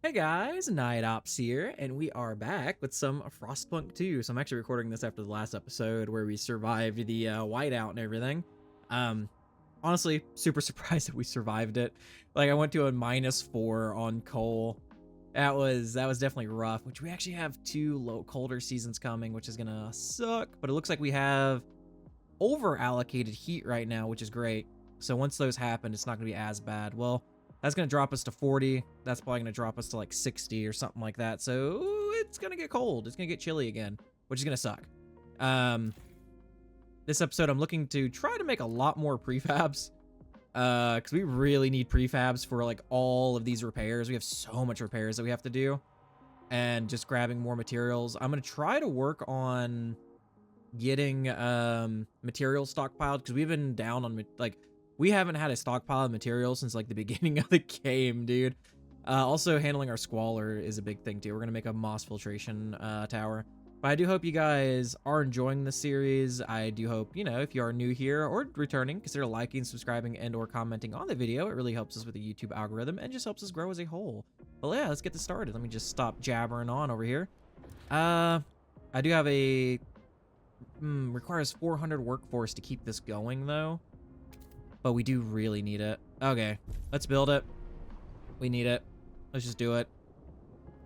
Hey guys, Night Ops here, and we are back with some Frostpunk 2. So I'm actually recording this after the last episode where we survived the whiteout and everything. Um, Honestly, super surprised that we survived it. Like I went to a -4 on coal. That was definitely rough. Which we actually have two colder seasons coming, which is gonna suck. But it looks like we have over allocated heat right now, which is great. So once those happen, it's not gonna be as bad. Well, that's going to drop us to 40. That's probably going to drop us to like 60 or something like that. So it's going to get cold. It's going to get chilly again, which is going to suck. This episode, I'm looking to try to make a lot more prefabs because we really need prefabs for like all of these repairs. We have so much repairs that we have to do and just grabbing more materials. I'm going to try to work on getting materials stockpiled because we've been down on like we haven't had a stockpile of materials since like the beginning of the game, dude. Also handling our squalor is a big thing too. We're gonna make a moss filtration tower. But I do hope you guys are enjoying the series. I do hope, you know, if you are new here or returning, consider liking, subscribing, and or commenting on the video. It really helps us with the YouTube algorithm and just helps us grow as a whole. But yeah, let's get this started. Let me just stop jabbering on over here. I do have a requires 400 workforce to keep this going though. But we do really need it. Okay, let's build it. We need it. Let's just do it.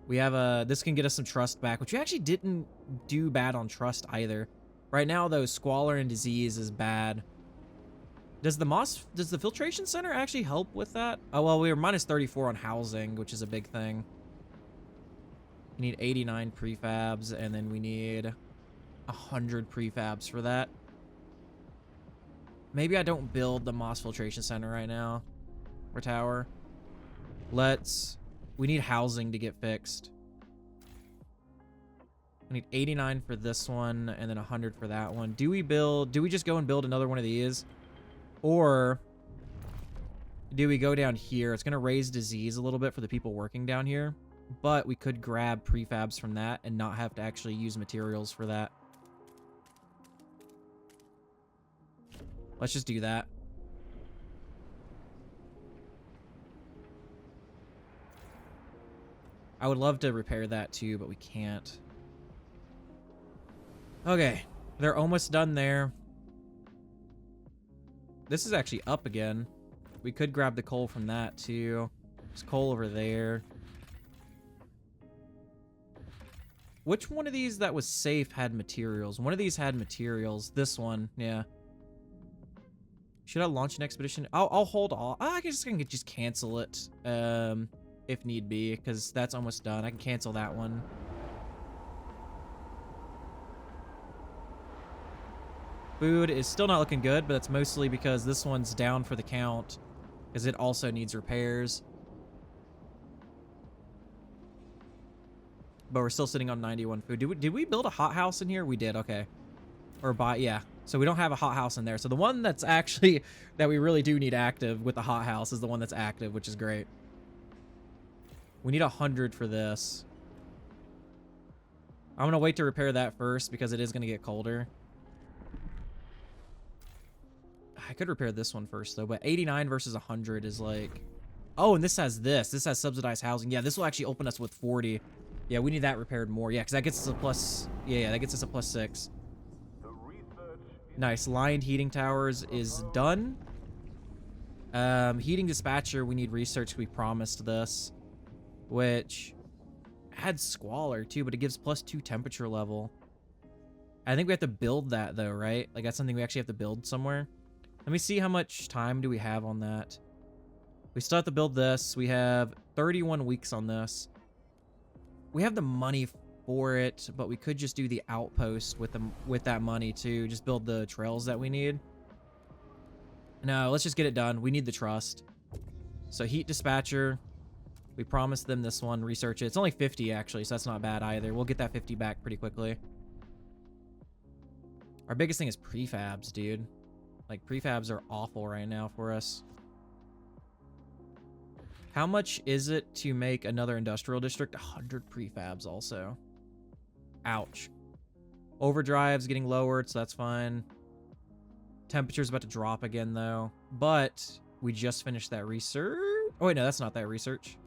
We have this can get us some trust back, which we actually didn't do bad on trust either. Right now though, squalor and disease is bad. Does the filtration center actually help with that? Oh, well, we were -34 on housing, which is a big thing. We need 89 prefabs, and then we need 100 prefabs for that. Maybe I don't build the moss filtration center right now. Or tower. We need housing to get fixed. I need 89 for this one and then 100 for that one. Do we just go and build another one of these? Or do we go down here? It's going to raise disease a little bit for the people working down here. But we could grab prefabs from that and not have to actually use materials for that. Let's just do that. I would love to repair that too, but we can't. Okay, they're almost done there. This is actually up again. We could grab the coal from that too. There's coal over there. Which one of these that was safe had materials? One of these had materials. This one, yeah. Should I launch an expedition? I'll hold off. I guess I can just cancel it if need be, because that's almost done. I can cancel that one. Food is still not looking good, but that's mostly because this one's down for the count, because it also needs repairs. But we're still sitting on 91 food. Did we build a hothouse in here? We did, okay. Or yeah. So we don't have a hothouse in there. So the one that's actually, that we really do need active with the hothouse is the one that's active, which is great. We need 100 for this. I'm going to wait to repair that first because it is going to get colder. I could repair this one first though, but 89 versus 100 is like... Oh, and this has this. This has subsidized housing. Yeah, this will actually open us with 40. Yeah, we need that repaired more. Yeah, because that gets us a plus... Yeah, that gets us a +6. Nice. Lined heating towers is done. Heating dispatcher, we need research. We promised this. Which adds squalor too, but it gives +2 temperature level. I think we have to build that though, right? Like that's something we actually have to build somewhere. Let me see how much time do we have on that. We still have to build this. We have 31 weeks on this. We have the money for it, but we could just do the outpost with that money to just build the trails that we need. No, let's just get it done. We need the trust. So heat dispatcher, we promised them this one. Research it. It's only 50 actually, so that's not bad either. We'll get that 50 back pretty quickly. Our biggest thing is prefabs, dude. Like prefabs are awful right now for us. How much is it to make another industrial district? 100 prefabs also. Ouch. Overdrive's getting lowered, so that's fine. Temperature's about to drop again, though. But we just finished that research. Oh, wait, no, that's not that research.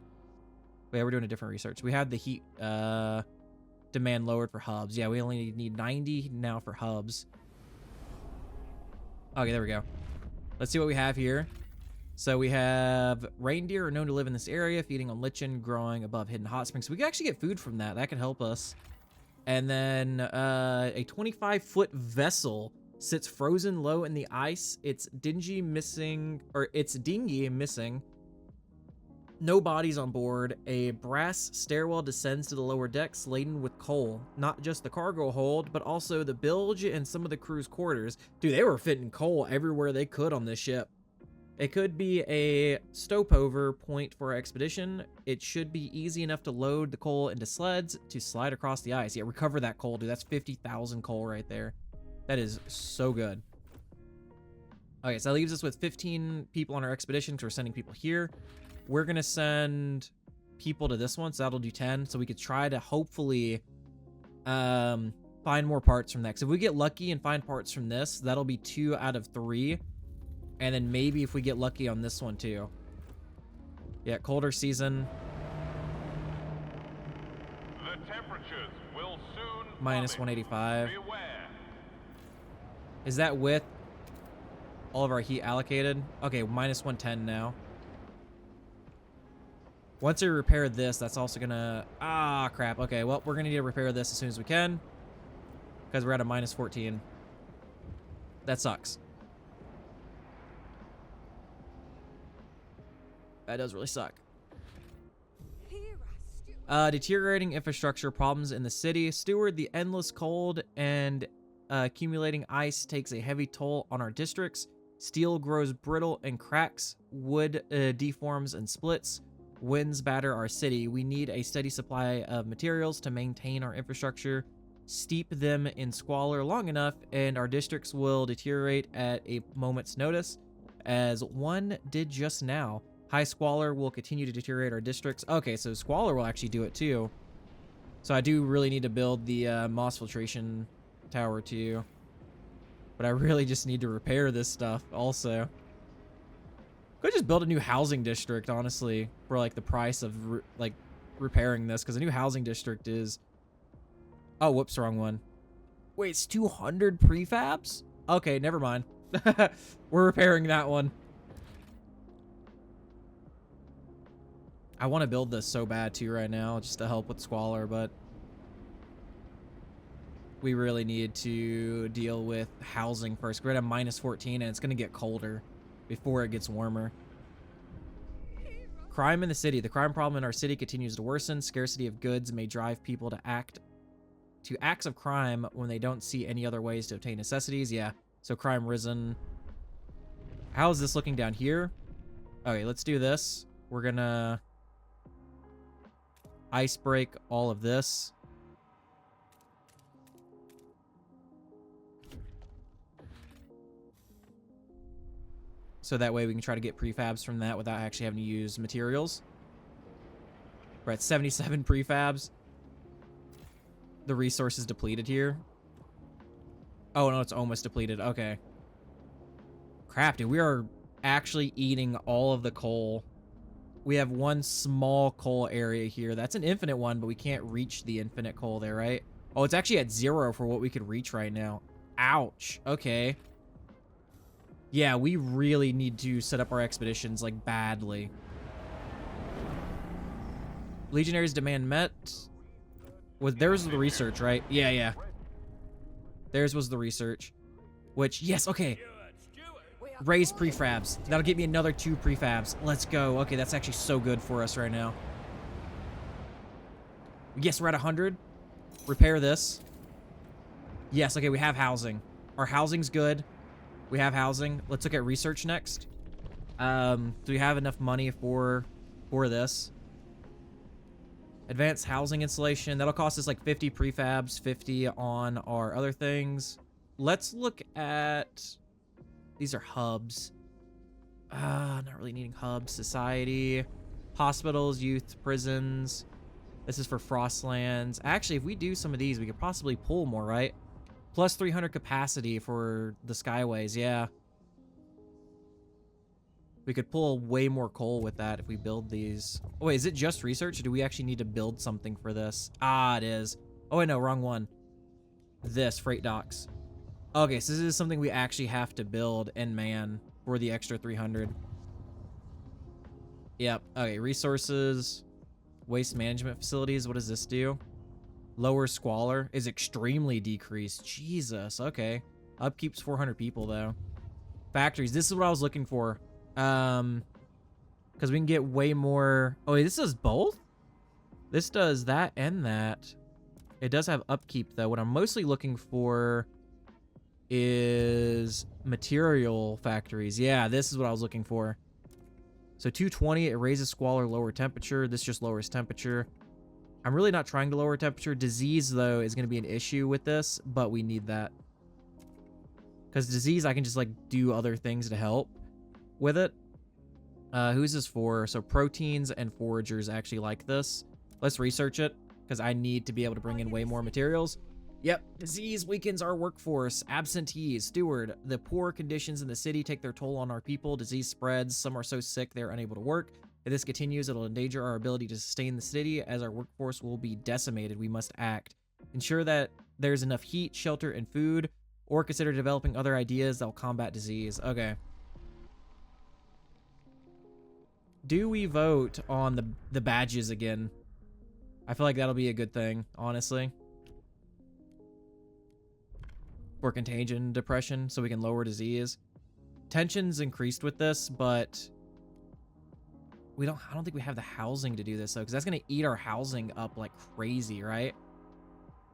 Yeah, we're doing a different research. We had the heat demand lowered for hubs. Yeah, we only need 90 now for hubs. Okay, there we go. Let's see what we have here. So we have reindeer are known to live in this area, feeding on lichen, growing above hidden hot springs. So we can actually get food from that. That could help us. And then a 25-foot vessel sits frozen low in the ice. It's dingy, missing, or it's dingy and missing. No bodies on board. A brass stairwell descends to the lower decks laden with coal. Not just the cargo hold, but also the bilge and some of the crew's quarters. Dude, they were fitting coal everywhere they could on this ship. It could be a stopover point for our expedition. It should be easy enough to load the coal into sleds to slide across the ice. Yeah, recover that coal, dude. That's 50,000 coal right there. That is so good. Okay, so that leaves us with 15 people on our expedition because we're sending people here. We're going to send people to this one, so that'll do 10. So we could try to hopefully find more parts from that. So if we get lucky and find parts from this, that'll be 2 out of 3. And then maybe if we get lucky on this one too. Yeah, colder season. The temperatures will soon minus plummet. 185. Beware. Is that with all of our heat allocated? Okay, minus 110 now. Once we repair this, that's also gonna... Ah, crap. Okay, well, we're gonna need to repair this as soon as we can. Because we're at a minus 14. That sucks. That does really suck. Deteriorating infrastructure problems in the city. Steward, the endless cold and accumulating ice takes a heavy toll on our districts. Steel grows brittle and cracks. Wood deforms and splits. Winds batter our city. We need a steady supply of materials to maintain our infrastructure. Steep them in squalor long enough, and our districts will deteriorate at a moment's notice, as one did just now. High squalor will continue to deteriorate our districts. Okay, so squalor will actually do it too. So I do really need to build the moss filtration tower too. But I really just need to repair this stuff also. Could just build a new housing district, honestly, for like the price of repairing this, because a new housing district is... Oh, whoops, wrong one. Wait, it's 200 prefabs? Okay, never mind. We're repairing that one. I want to build this so bad too right now, just to help with squalor, but we really need to deal with housing first. We're at a minus 14, and it's going to get colder before it gets warmer. Crime in the city. The crime problem in our city continues to worsen. Scarcity of goods may drive people to acts of crime when they don't see any other ways to obtain necessities. Yeah, so crime risen. How is this looking down here? Okay, let's do this. We're gonna ice break all of this. So that way we can try to get prefabs from that without actually having to use materials. We're at 77 prefabs. The resource is depleted here. Oh, no, it's almost depleted. Okay. Crap, dude. We are actually eating all of the coal. We have one small coal area here. That's an infinite one, but we can't reach the infinite coal there, right? Oh, it's actually at 0 for what we could reach right now. Ouch. Okay. Yeah, we really need to set up our expeditions, like, badly. Legionaries demand met. Theirs was the research, right? Yeah. Theirs was the research. Which, yes, okay. Raise prefabs. That'll get me another 2 prefabs. Let's go. Okay, that's actually so good for us right now. Yes, we're at 100. Repair this. Yes, okay, we have housing. Our housing's good. We have housing. Let's look at research next. Do we have enough money for this? Advanced housing installation. That'll cost us like 50 prefabs, 50 on our other things. Let's look at... These are hubs. Not really needing hubs. Society. Hospitals, youth, prisons. This is for Frostlands. Actually, if we do some of these, we could possibly pull more, right? Plus 300 capacity for the Skyways, yeah. We could pull way more coal with that if we build these. Oh, wait, is it just research, or do we actually need to build something for this? Ah, it is. Oh, wait, no, wrong one. This, freight docks. Okay, so this is something we actually have to build and man for the extra 300. Yep, okay, resources, waste management facilities, what does this do? Lower squalor is extremely decreased. Jesus, okay. Upkeeps 400 people, though. Factories, this is what I was looking for. Because we can get way more. Oh, wait, this does both? This does that and that. It does have upkeep, though. What I'm mostly looking for is material factories. Yeah, this is what I was looking for. So 220, it raises squalor, lower temperature. This just lowers temperature. I'm really not trying to lower temperature. Disease, though, is going to be an issue with this, but we need that. Because disease, I can just, like, do other things to help with it. Who's this for? So proteins and foragers actually like this. Let's research it, because I need to be able to bring in way more materials. Yep, disease weakens our workforce. Absentees, steward. The poor conditions in the city take their toll on our people. Disease spreads. Some are so sick they're unable to work. If this continues, it'll endanger our ability to sustain the city, as our workforce will be decimated. We must act. Ensure that there's enough heat, shelter, and food, or consider developing other ideas that will combat disease. Okay. Do we vote on the badges again? I feel like that'll be a good thing, honestly. For contagion depression, so we can lower disease. Tension's increased with this, but I don't think we have the housing to do this, though, because that's going to eat our housing up like crazy, right?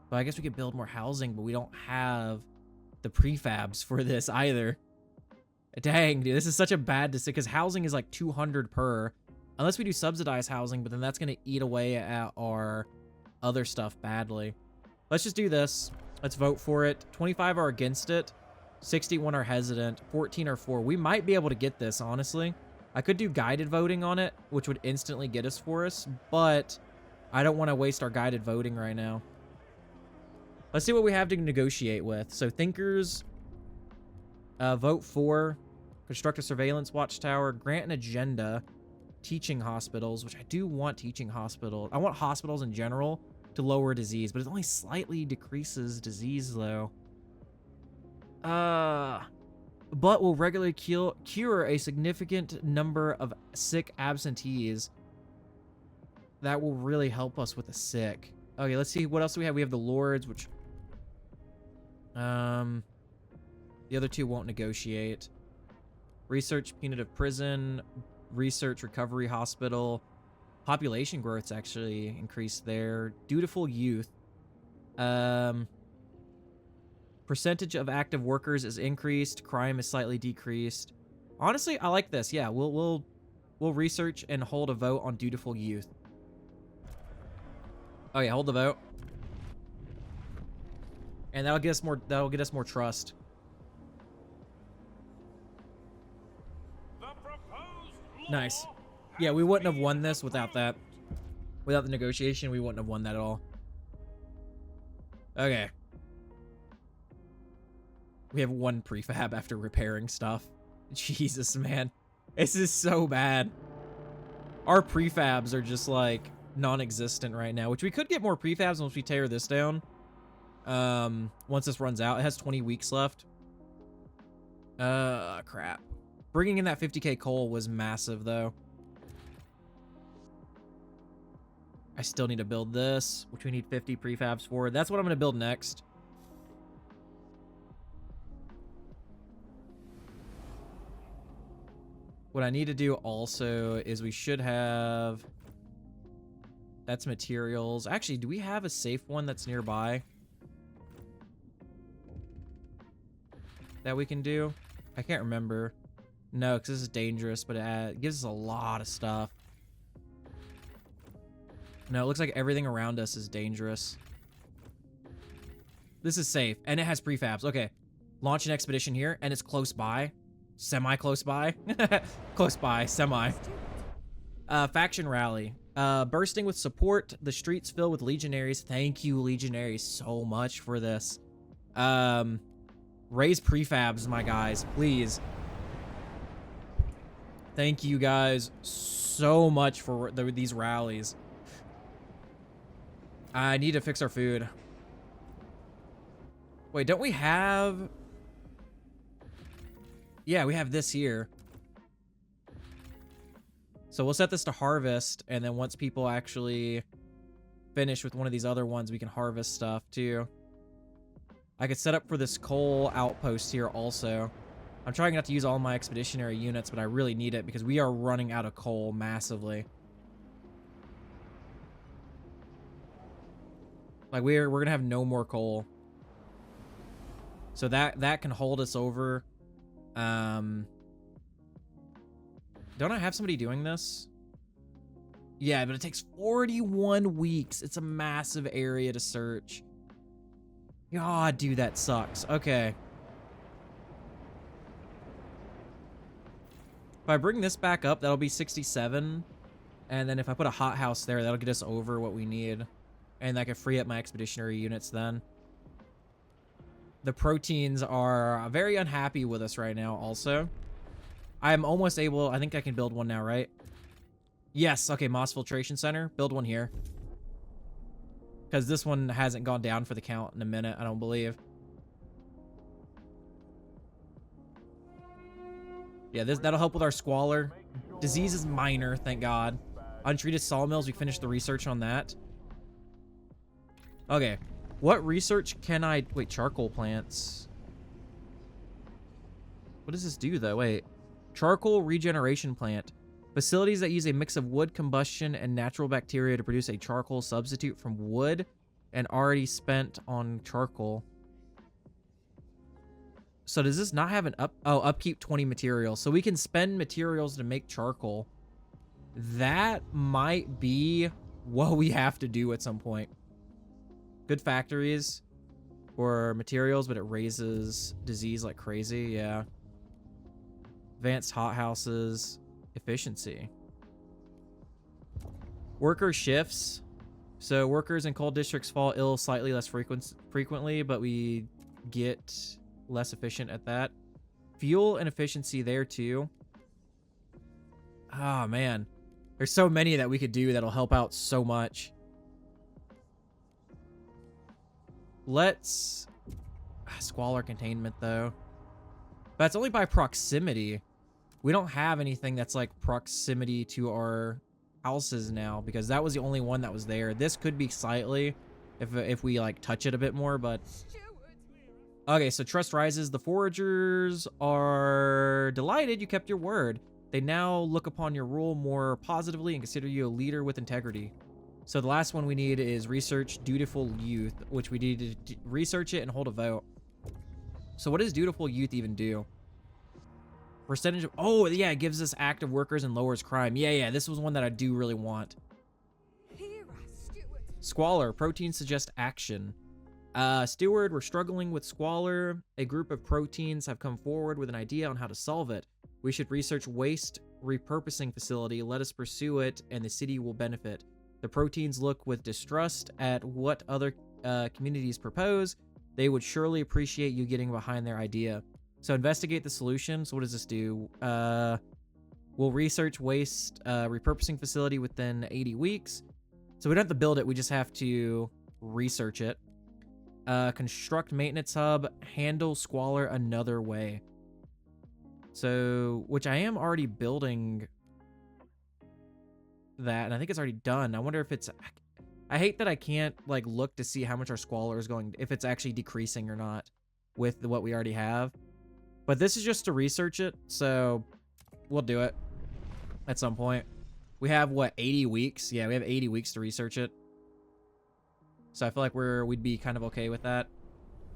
But I guess we could build more housing, but we don't have the prefabs for this either. Dang, dude, this is such a bad decision, because housing is like 200 per. Unless we do subsidized housing, but then that's going to eat away at our other stuff badly. Let's just do this. Let's vote for it. 25 are against it. 61 are hesitant. 14 are for. We might be able to get this, honestly. I could do guided voting on it, which would instantly get us for us, but I don't want to waste our guided voting right now. Let's see what we have to negotiate with. So thinkers, vote for, construct a surveillance watchtower, grant an agenda, teaching hospitals, which I do want teaching hospitals. I want hospitals in general to lower disease, but it only slightly decreases disease, though. But will regularly cure a significant number of sick absentees. That will really help us with the sick. Okay, let's see. What else do we have? We have the lords, which... the other two won't negotiate. Research punitive prison. Research recovery hospital. Population growth's actually increased there. Dutiful youth. Percentage of active workers is increased. Crime is slightly decreased. Honestly, I like this. Yeah, we'll research and hold a vote on dutiful youth. Oh yeah, hold the vote. And that'll get us more trust. Nice. Yeah, we wouldn't have won this without that. Without the negotiation, we wouldn't have won that at all. Okay. We have one prefab after repairing stuff. Jesus, man. This is so bad. Our prefabs are just, like, non-existent right now, which we could get more prefabs once we tear this down. Once this runs out. It has 20 weeks left. Crap. Bringing in that 50k coal was massive, though. I still need to build this, which we need 50 prefabs for. That's what I'm going to build next. What I need to do also is we should have... That's materials. Actually, do we have a safe one that's nearby that we can do? I can't remember. No, because this is dangerous, but it gives us a lot of stuff. No, it looks like everything around us is dangerous. This is safe, and it has prefabs. Okay, launch an expedition here, and it's close by. Semi-close by. Close by, semi. Faction rally. Bursting with support. The streets fill with legionaries. Thank you, legionaries, so much for this. Raise prefabs, my guys, please. Thank you guys so much for these rallies. I need to fix our food. Wait, don't we have... Yeah, we have this here. So we'll set this to harvest, and then once people actually finish with one of these other ones, we can harvest stuff too. I could set up for this coal outpost here also. I'm trying not to use all my expeditionary units, but I really need it because we are running out of coal massively. Like we're gonna have no more coal. So that can hold us over. Don't I have somebody doing this? Yeah, but it takes 41 weeks. It's a massive area to search. God, dude, that sucks. Okay. If I bring this back up, that'll be 67. And then if I put a hothouse there, that'll get us over what we need. And I can free up my expeditionary units then. The proteins are very unhappy with us right now also. I'm almost able... I think I can build one now, right? Yes. Okay, Moss Filtration Center. Build one here. Because this one hasn't gone down for the count in a minute, I don't believe. Yeah, that'll help with our squalor. Disease is minor, thank God. Untreated sawmills, we finished the research on that. Okay. What research can I... Wait, charcoal plants. What does this do, though? Wait. Charcoal regeneration plant. Facilities that use a mix of wood combustion and natural bacteria to produce a charcoal substitute from wood and already spent on charcoal. So does this not have an upkeep 20 materials? So we can spend materials to make charcoal. That might be what we have to do at some point. Good factories for materials, but it raises disease like crazy. Yeah. Advanced hothouses. Efficiency. Worker shifts. So workers in coal districts fall ill slightly less frequently, but we get less efficient at that. Fuel and efficiency there too. Oh man. There's so many that we could do that'll help out so much. Let's... Squalor containment, though. That's only by proximity. We don't have anything that's like proximity to our houses now, because that was the only one that was there. This could be slightly if we like touch it a bit more, but... Okay, so trust rises. The foragers are delighted you kept your word. They now look upon your rule more positively and consider you a leader with integrity. So the last one we need is research dutiful youth, which we need to research it and hold a vote. So what does dutiful youth even do? Percentage of... Oh, yeah, it gives us active workers and lowers crime. Yeah, this was one that I do really want. Squalor. Proteins suggest action. Steward, we're struggling with squalor. A group of proteins have come forward with an idea on how to solve it. We should research waste repurposing facility. Let us pursue it, and the city will benefit. The proteins look with distrust at what other communities propose. They would surely appreciate you getting behind their idea. So investigate the solution. So what does this do? We'll research waste repurposing facility within 80 weeks. So we don't have to build it. We just have to research it. Construct maintenance hub. Handle squalor another way. So, which I am already building that, and I think it's already done. I wonder if it's... I hate that I can't like look to see how much our squalor is going, if it's actually decreasing or not with what we already have. But this is just to research it, so we'll do it at some point. We have, what, 80 weeks? Yeah, we have 80 weeks to research it. So I feel like we'd be kind of okay with that.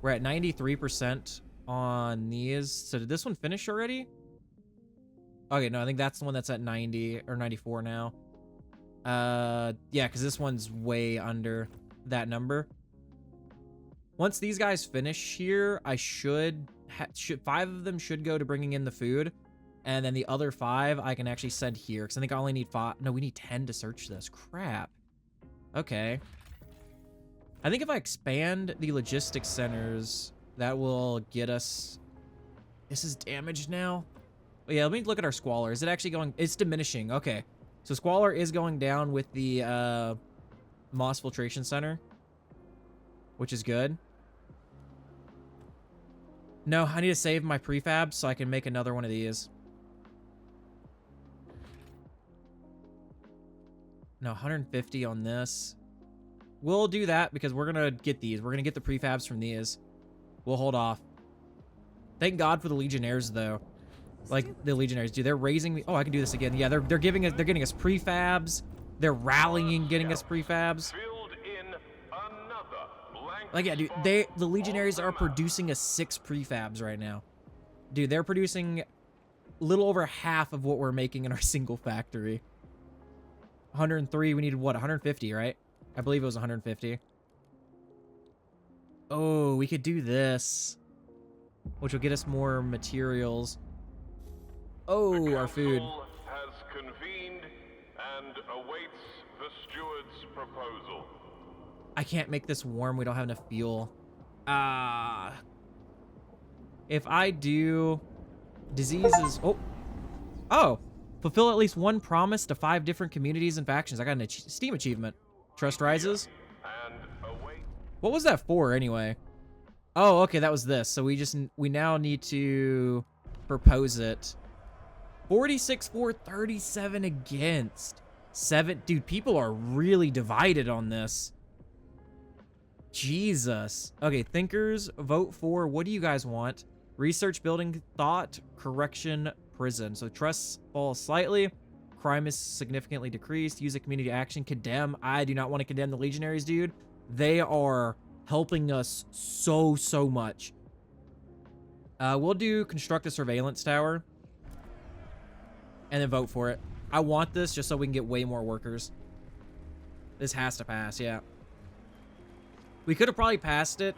We're at 93% on these. So did this one finish already? Okay, no, I think that's the one that's at 90 or 94 now. Yeah, because this one's way under that number. Once these guys finish here, I should 5 of them should go to bringing in the food, and then the other 5 I can actually send here, because I think I only need 5. No, we need 10 to search this. Crap. Okay. I think if I expand the logistics centers, that will get us... This is damaged now. Oh, yeah, let me look at our squalor. Is it actually going? It's diminishing. Okay. So squalor is going down with the moss filtration center, which is good. No, I need to save my prefabs so I can make another one of these. No, 150 on this. We'll do that because we're going to get these. We're going to get the prefabs from these. We'll hold off. Thank God for the Legionnaires, though. Like, the Legionnaires, dude, they're raising me. Oh, I can do this again. Yeah, they're getting us prefabs. They're rallying, getting us prefabs. Like, yeah, dude, the Legionnaires are producing us 6 prefabs right now. Dude, they're producing a little over half of what we're making in our single factory. 103, we needed what, 150, right? I believe it was 150. Oh, we could do this, which will get us more materials. Oh, our food. Has convened and awaits the steward's proposal. I can't make this warm. We don't have enough fuel. If I do diseases... Oh! Fulfill at least one promise to 5 different communities and factions. I got an Steam achievement. Trust rises. What was that for, anyway? Oh, okay, that was this. So we now need to propose it. 46 for 37 against. 7. Dude, people are really divided on this. Jesus. Okay, thinkers, vote for. What do you guys want? Research, building, thought, correction, prison. So trusts fall slightly. Crime is significantly decreased. Use a community action. Condemn. I do not want to condemn the Legionaries, dude. They are helping us so much. We'll do construct a surveillance tower. And then vote for it. I want this just so we can get way more workers. This has to pass, yeah. We could have probably passed it,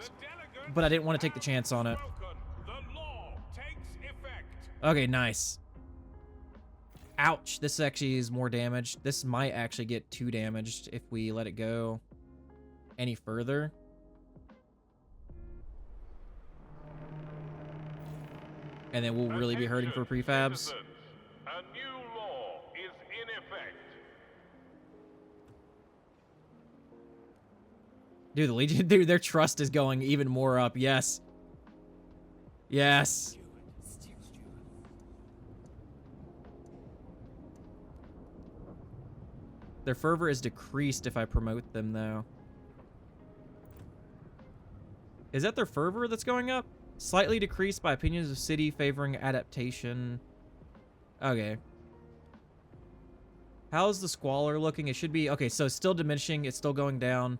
but I didn't want to take the chance on it. Okay, nice. Ouch, this actually is more damage. This might actually get 2 damaged if we let it go any further. And then we'll really be hurting for prefabs. A new law is in effect. Dude, the Legion, dude, their trust is going even more up. Yes. Yes. Their fervor is decreased if I promote them, though. Is that their fervor that's going up? Slightly decreased by opinions of city favoring adaptation. Okay. How's the squalor looking? It should be... Okay, so still diminishing. It's still going down.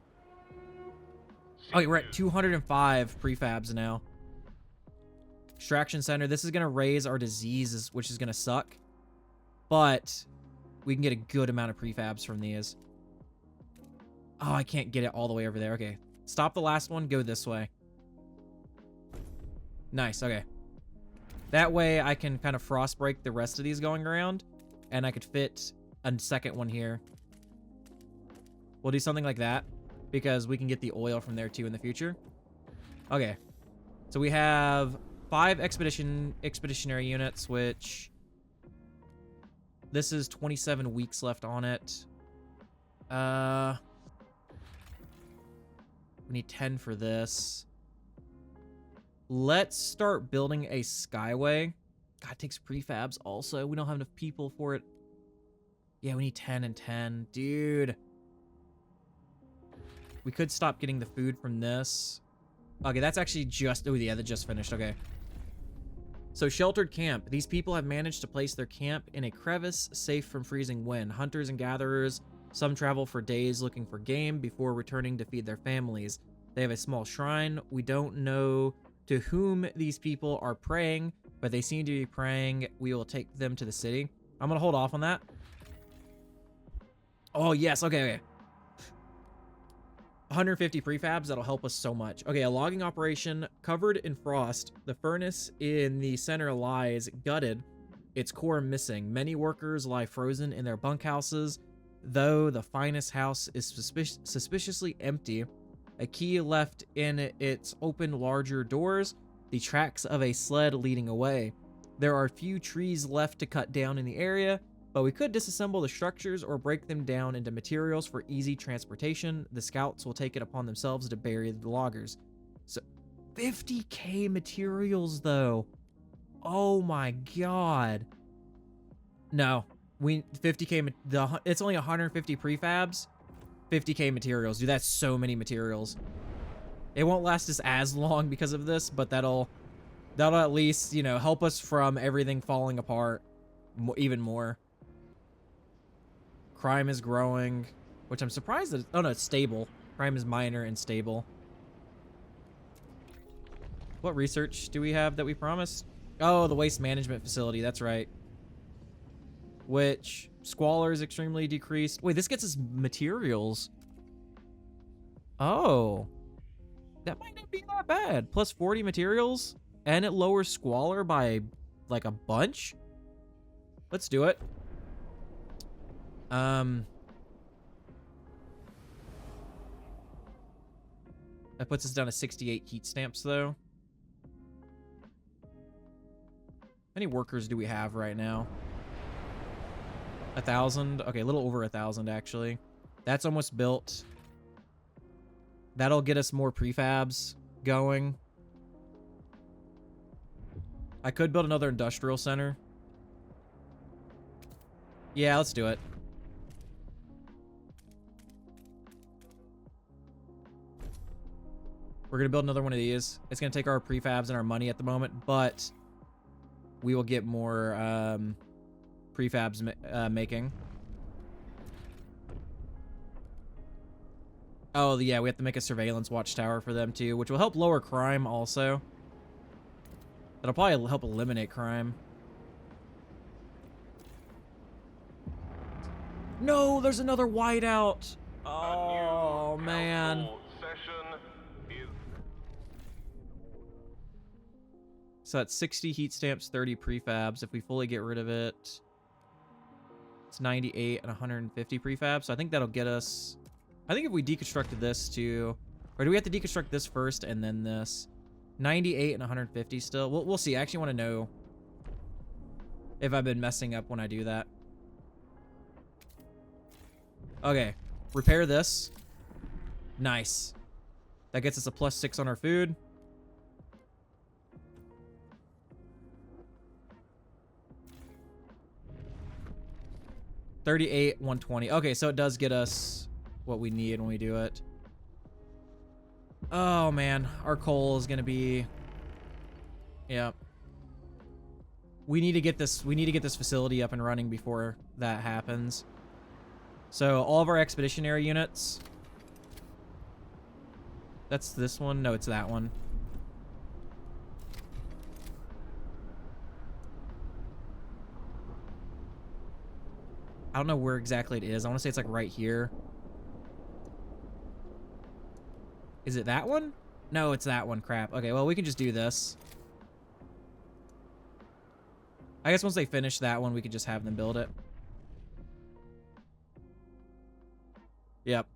Okay, we're at 205 prefabs now. Extraction center. This is going to raise our diseases, which is going to suck. But we can get a good amount of prefabs from these. Oh, I can't get it all the way over there. Okay. Stop the last one. Go this way. Nice. Okay. That way I can kind of frost break the rest of these going around. And I could fit a second one here. We'll do something like that. Because we can get the oil from there too in the future. Okay. So we have 5 expeditionary units, which... This is 27 weeks left on it. We need 10 for this. Let's start building a skyway. God, it takes prefabs also. We don't have enough people for it. Yeah, we need 10 and 10. Dude. We could stop getting the food from this. Okay, that's actually just... Oh, yeah, that just finished. Okay. So, sheltered camp. These people have managed to place their camp in a crevice safe from freezing wind. Hunters and gatherers. Some travel for days looking for game before returning to feed their families. They have a small shrine. We don't know to whom these people are praying, but they seem to be praying we will take them to the city. I'm going to hold off on that. Oh, yes. Okay. 150 prefabs. That'll help us so much. Okay, a logging operation covered in frost. The furnace in the center lies gutted, its core missing. Many workers lie frozen in their bunkhouses, though the finest house is suspiciously empty. A key left in its open larger doors, the tracks of a sled leading away. There are few trees left to cut down in the area, but we could disassemble the structures or break them down into materials for easy transportation. The scouts will take it upon themselves to bury the loggers. So 50k materials though. Oh my god. No, we 50k, it's only 150 prefabs, 50k materials. Dude, that's so many materials. It won't last us as long because of this, but that'll at least, you know, help us from everything falling apart even more. Crime is growing, which I'm surprised that, oh no, it's stable. Crime is minor and stable. What research do we have that we promised? Oh, the waste management facility, that's right. Which, squalor is extremely decreased. Wait, this gets us materials. Oh. That might not be that bad. Plus 40 materials, and it lowers squalor by, like, a bunch? Let's do it. That puts us down to 68 heat stamps, though. How many workers do we have right now? 1,000? Okay, a little over 1,000, actually. That's almost built. That'll get us more prefabs going. I could build another industrial center. Yeah, let's do it. We're going to build another one of these. It's going to take our prefabs and our money at the moment, but we will get more prefabs making. Oh, yeah, we have to make a surveillance watchtower for them, too, which will help lower crime, also. That'll probably help eliminate crime. No, there's another whiteout. Oh, man. So that's 60 heat stamps, 30 prefabs. If we fully get rid of it, it's 98 and 150 prefabs. So I think that'll get us... I think if we deconstructed this too... Or do we have to deconstruct this first and then this? 98 and 150 still. We'll see. I actually want to know if I've been messing up when I do that. Okay. Repair this. Nice. That gets us a +6 on our food. $38, $120. Okay, so it does get us what we need when we do it. Oh man, our coal is gonna be... Yeah. We need to get this facility up and running before that happens. So all of our expeditionary units. That's this one? No, it's that one. I don't know where exactly it is. I want to say it's like right here. Is it that one? No, it's that one. Crap. Okay, well, we can just do this. I guess once they finish that one, we could just have them build it. Yep.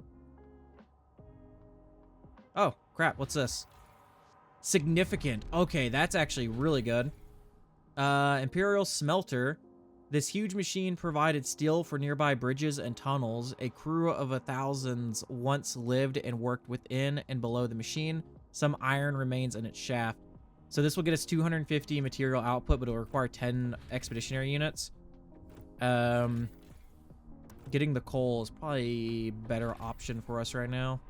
Oh, crap. What's this? Significant. Okay, that's actually really good. Imperial Smelter. This huge machine provided steel for nearby bridges and tunnels. A crew of 1,000s once lived and worked within and below the machine. Some iron remains in its shaft. So this will get us 250 material output, but it'll require 10 expeditionary units. Getting the coal is probably a better option for us right now.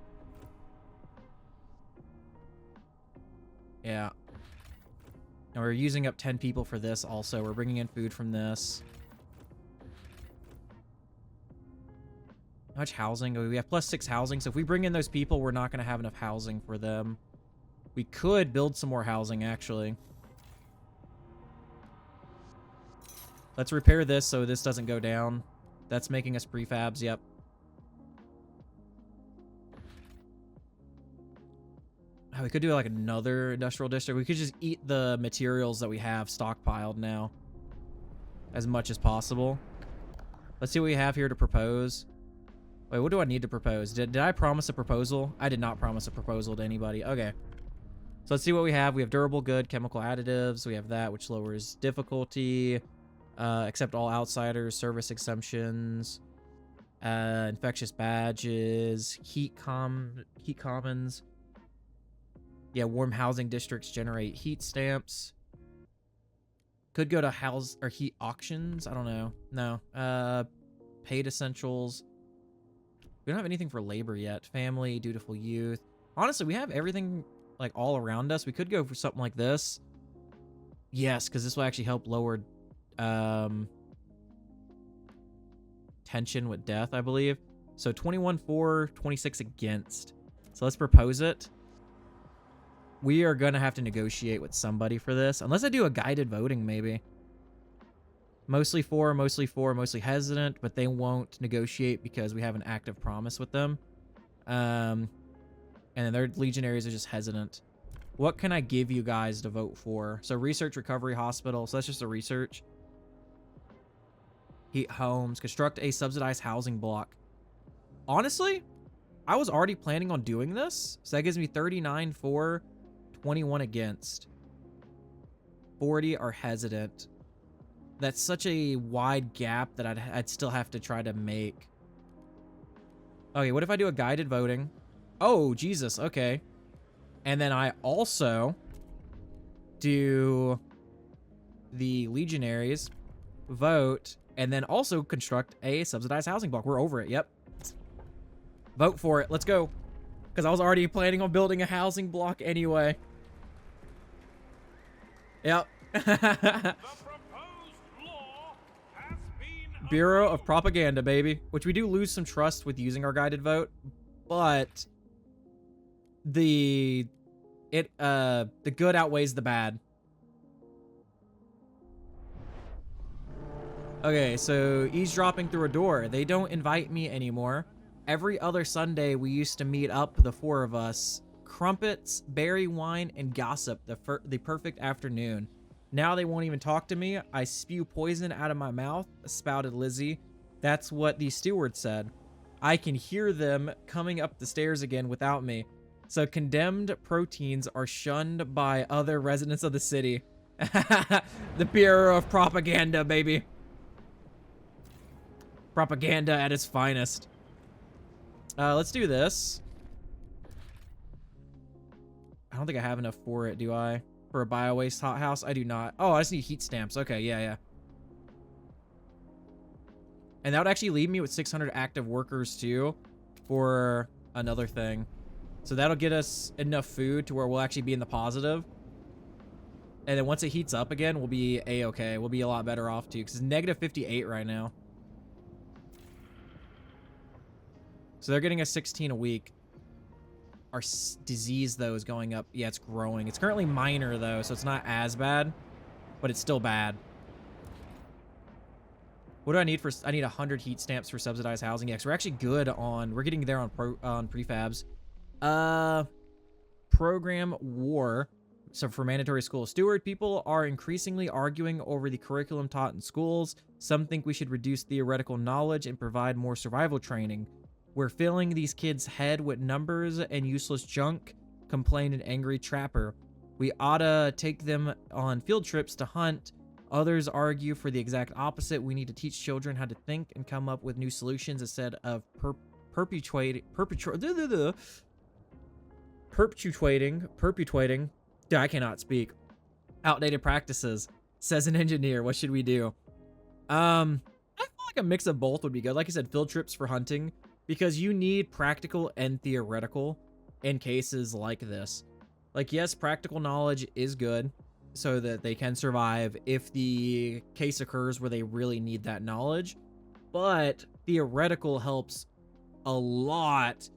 Yeah. And we're using up 10 people for this also. We're bringing in food from this. How much housing? We have +6 housing. So if we bring in those people, we're not going to have enough housing for them. We could build some more housing, actually. Let's repair this so this doesn't go down. That's making us prefabs, yep. Oh, we could do like another industrial district. We could just eat the materials that we have stockpiled now as much as possible. Let's see what we have here to propose. Wait, what do I need to propose? Did I promise a proposal? I did not promise a proposal to anybody. Okay. So let's see what we have. We have durable good, chemical additives. We have that, which lowers difficulty. Accept all outsiders, service exemptions, infectious badges, heat commons. Yeah, warm housing districts generate heat stamps. Could go to house or heat auctions. I don't know. No. Paid essentials. We don't have anything for labor yet. Family, dutiful youth. Honestly, we have everything like all around us. We could go for something like this. Yes, because this will actually help lower tension with death, I believe. So 21 for, 26 against. So let's propose it. We are going to have to negotiate with somebody for this. Unless I do a guided voting, maybe. Mostly for, mostly hesitant, but they won't negotiate because we have an active promise with them. And then their legionaries are just hesitant. What can I give you guys to vote for? So research recovery hospital. So that's just a research. Heat homes. Construct a subsidized housing block. Honestly, I was already planning on doing this. So that gives me 39 for, 21 against. 40 are hesitant. That's such a wide gap that I'd still have to try to make. Okay, what if I do a guided voting? Oh, Jesus, okay. And then I also do the legionaries vote and then also construct a subsidized housing block. We're over it, yep. Vote for it, let's go. Because I was already planning on building a housing block anyway. Yep. Bureau of Propaganda, baby. Which we do lose some trust with using our guided vote, but the good outweighs the bad. Okay, so eavesdropping through a door. They don't invite me anymore. Every other Sunday, we used to meet up, the four of us. Crumpets, berry wine, and gossip, the perfect afternoon. Now they won't even talk to me. I spew poison out of my mouth, spouted Lizzie. That's what the steward said. I can hear them coming up the stairs again without me. So condemned proteins are shunned by other residents of the city. The Bureau of Propaganda, baby. Propaganda at its finest. Let's do this. I don't think I have enough for it, do I? For a bio-waste hothouse? I do not. Oh, I just need heat stamps. Okay, yeah. And that would actually leave me with 600 active workers, too, for another thing. So that'll get us enough food to where we'll actually be in the positive. And then once it heats up again, we'll be A-okay. We'll be a lot better off, too, because it's negative 58 right now. So they're getting us 16 a week. Our disease, though, is going up. Yeah, it's growing. It's currently minor, though, so it's not as bad, but it's still bad. What do I need for... I need 100 heat stamps for subsidized housing. Yeah, because we're actually good on... We're getting there on prefabs. Program war. So for mandatory school steward, people are increasingly arguing over the curriculum taught in schools. Some think we should reduce theoretical knowledge and provide more survival training. We're filling these kids' head with numbers and useless junk, complained an angry trapper. We oughta take them on field trips to hunt. Others argue for the exact opposite. We need to teach children how to think and come up with new solutions instead of perpetuating. Dude, I cannot speak. Outdated practices, says an engineer. What should we do? I feel like a mix of both would be good. Like I said, field trips for hunting. Because you need practical and theoretical in cases like this. Like, yes, practical knowledge is good so that they can survive if the case occurs where they really need that knowledge. But theoretical helps a lot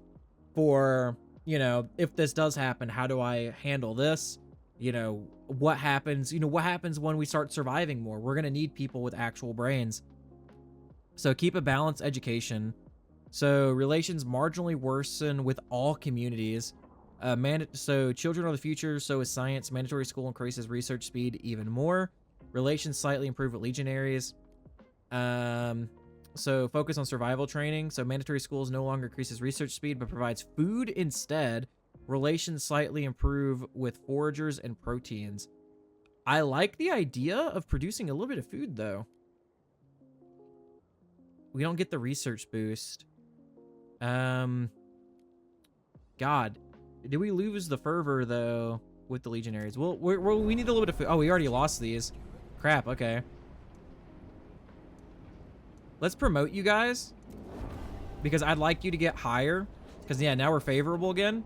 for, you know, if this does happen, how do I handle this? You know, what happens? You know, what happens when we start surviving more? We're going to need people with actual brains. So keep a balanced education. So relations marginally worsen with all communities. So children are the future, so is science. Mandatory school increases research speed even more. Relations slightly improve with legionaries. So focus on survival training. So mandatory schools no longer increases research speed, but provides food instead. Relations slightly improve with foragers and proteins. I like the idea of producing a little bit of food, though. We don't get the research boost. God. Did we lose the fervor, though, with the legionaries? Well, we need a little bit of food. Oh, we already lost these. Crap, okay. Let's promote you guys. Because I'd like you to get higher. Because, yeah, now we're favorable again.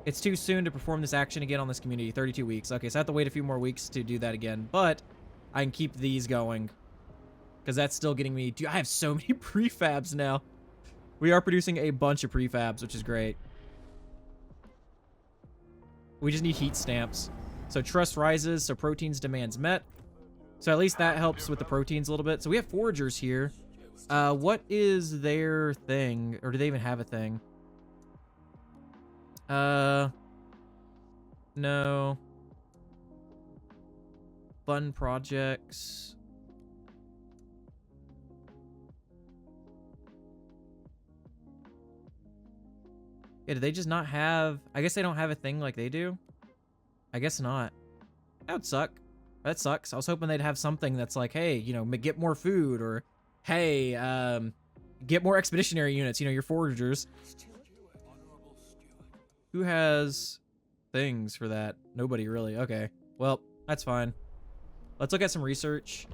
It's too soon to perform this action again on this community. 32 weeks. Okay, so I have to wait a few more weeks to do that again. But I can keep these going. Because that's still getting me... Dude, I have so many prefabs now. We are producing a bunch of prefabs, which is great. We just need heat stamps. So trust rises, so proteins demands met. So at least that helps with the proteins a little bit. So we have foragers here. What is their thing? Or do they even have a thing? No. Fun projects. Yeah, do they just not have... I guess they don't have a thing like they do? I guess not. That would suck. That sucks. I was hoping they'd have something that's like, hey, you know, get more food, or hey, get more expeditionary units, you know, your foragers. Who has things for that? Nobody really. Okay. Well, that's fine. Let's look at some research.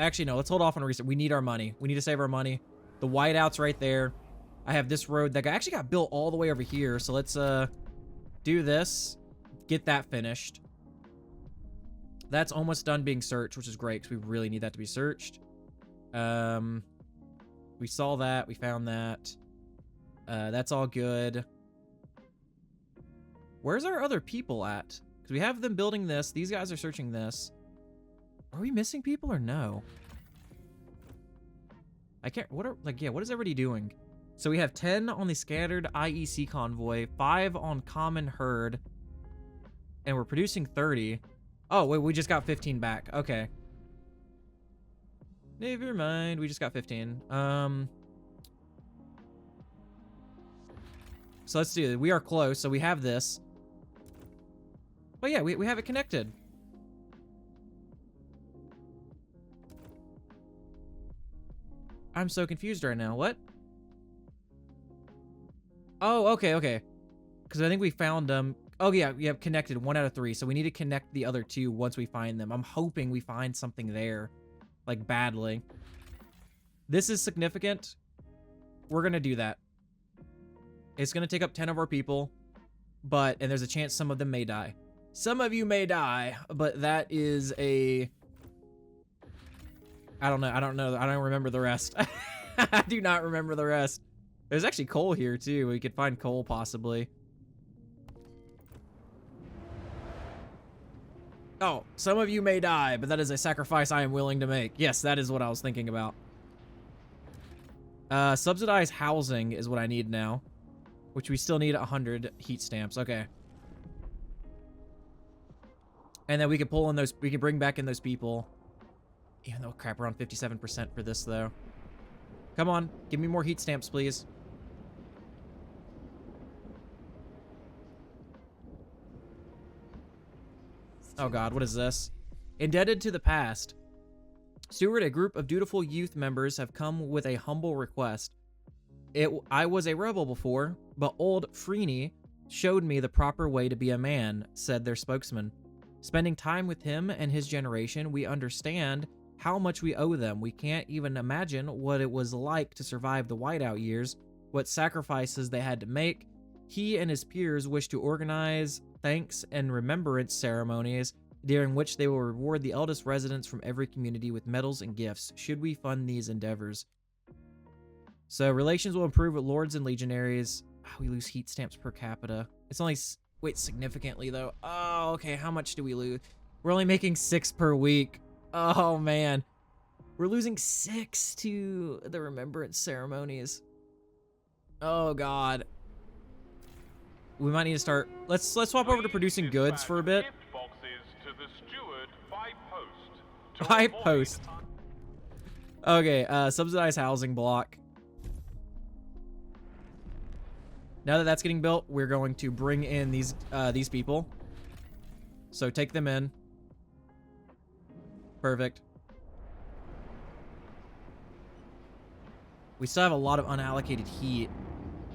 Actually, no, let's hold off on research. We need our money. We need to save our money. The whiteout's right there. I have this road that actually got built all the way over here. So let's do this. Get that finished. That's almost done being searched, which is great because we really need that to be searched. We saw that. We found that. That's all good. Where's our other people at? Because we have them building this. These guys are searching this. Are we missing people or no? I can't... What is everybody doing? So we have 10 on the scattered IEC convoy, 5 on common herd, and we're producing 30. Oh, wait, we just got 15 back. Okay. Never mind, we just got 15. So let's do it. We are close, so we have this. But yeah, we have it connected. I'm so confused right now. What? Oh, okay, okay. Because I think we found them. Oh, yeah, we have connected 1 out of 3. So we need to connect the other 2 once we find them. I'm hoping we find something there. Like, badly. This is significant. We're going to do that. It's going to take up 10 of our people. And there's a chance some of them may die. Some of you may die, but that is a... I don't know. I don't remember the rest. I do not remember the rest. There's actually coal here, too. We could find coal, possibly. Oh, some of you may die, but that is a sacrifice I am willing to make. Yes, that is what I was thinking about. Subsidized housing is what I need now. Which we still need 100 heat stamps. Okay. And then we can pull in those... We can bring back in those people. Even though, crap, we're on 57% for this, though. Come on. Give me more heat stamps, please. Oh god, what is this? Indebted to the past. Stewart, a group of dutiful youth members have come with a humble request. I was a rebel before, but old Freeney showed me the proper way to be a man, said their spokesman. Spending time with him and his generation, we understand how much we owe them. We can't even imagine what it was like to survive the whiteout years, what sacrifices they had to make. He and his peers wish to organize thanks and remembrance ceremonies during which they will reward the eldest residents from every community with medals and gifts, should we fund these endeavors. So relations will improve with lords and legionaries. Oh, we lose heat stamps per capita. It's only... Wait, significantly, though. Oh, okay, how much do we lose? We're only making 6 per week. Oh, man. We're losing 6 to the remembrance ceremonies. Oh, God. We might need to start... Let's swap over to producing goods for a bit. By post. Okay, subsidized housing block. Now that that's getting built, we're going to bring in these people. So take them in. Perfect. We still have a lot of unallocated heat.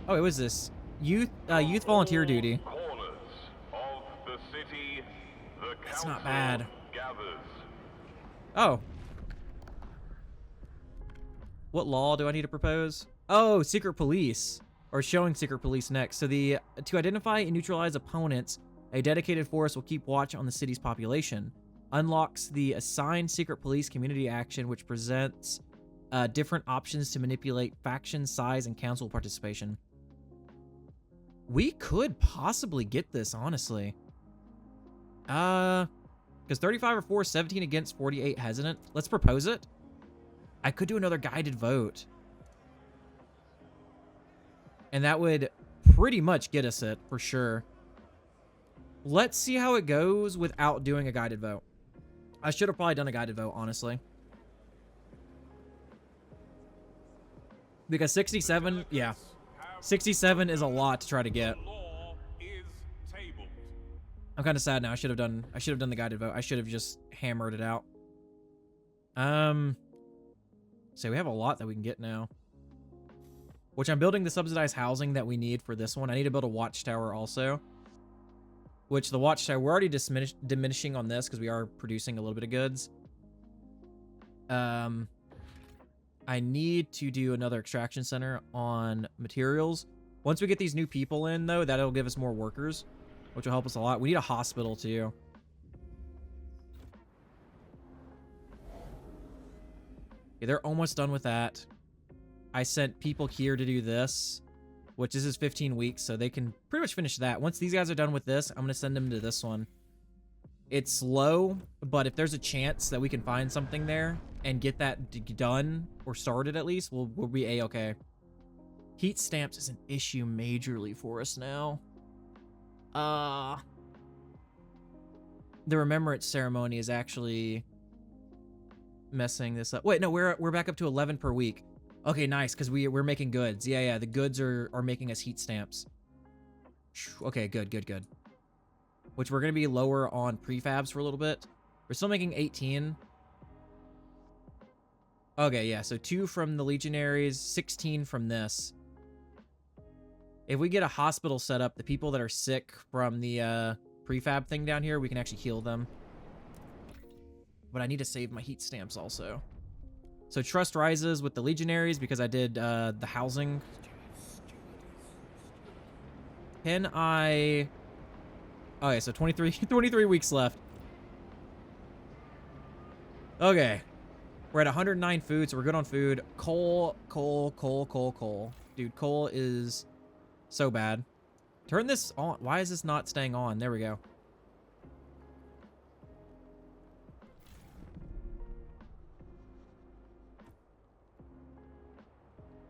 Oh, it was this youth volunteer duty. Corners of the city, the That's not council bad. gathers. Oh. What law do I need to propose? Oh, secret police. Or showing secret police next. So to identify and neutralize opponents, a dedicated force will keep watch on the city's population. Unlocks the assigned secret police community action, which presents different options to manipulate faction size and council participation. We could possibly get this, honestly. Because 35 or 4, 17 against, 48 hesitant. Let's propose it. I could do another guided vote. And that would pretty much get us it, for sure. Let's see how it goes without doing a guided vote. I should have probably done a guided vote, honestly. Because 67, yeah. 67 is a lot to try to get. I'm kind of sad now. I should have done the guided vote. I should have just hammered it out. So we have a lot that we can get now. Which I'm building the subsidized housing that we need for this one. I need to build a watchtower also. Which the watchtower, we're already diminishing on this because we are producing a little bit of goods. I need to do another extraction center on materials. Once we get these new people in, though, that'll give us more workers, which will help us a lot. We need a hospital, too. Okay, they're almost done with that. I sent people here to do this, which this is 15 weeks, so they can pretty much finish that. Once these guys are done with this, I'm going to send them to this one. It's slow, but if there's a chance that we can find something there and get that done, or started at least, we'll be A-okay. Heat stamps is an issue majorly for us now. The remembrance ceremony is actually messing this up. Wait, no, we're back up to 11 per week. Okay, nice, because we're making goods. Yeah, the goods are making us heat stamps. Okay, good. Which we're going to be lower on prefabs for a little bit. We're still making 18. Okay, yeah, so 2 from the legionaries, 16 from this. If we get a hospital set up, the people that are sick from the prefab thing down here, we can actually heal them. But I need to save my heat stamps also. So trust rises with the legionaries because I did the housing. Can I... Okay, so 23 weeks left. Okay. We're at 109 food, so we're good on food. Coal. Dude, coal is so bad. Turn this on. Why is this not staying on? There we go.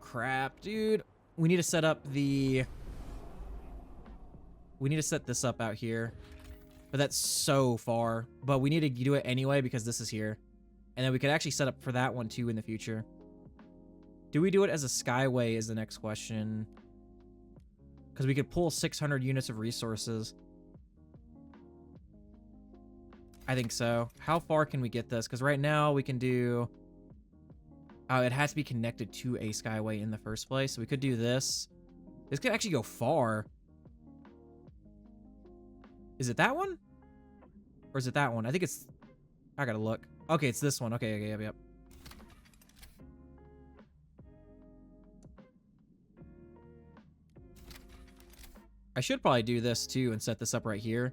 Crap, dude. We need to set up the... We need to set this up out here. But that's so far. But we need to do it anyway because this is here. And then we could actually set up for that one too in the future. Do we do it as a skyway is the next question. Because we could pull 600 units of resources. I think so. How far can we get this? Because right now we can do... Oh, it has to be connected to a skyway in the first place. So we could do this. This could actually go far. Is it that one? Or is it that one? I think it's... I gotta look. Okay, it's this one. Okay, yep. I should probably do this too and set this up right here.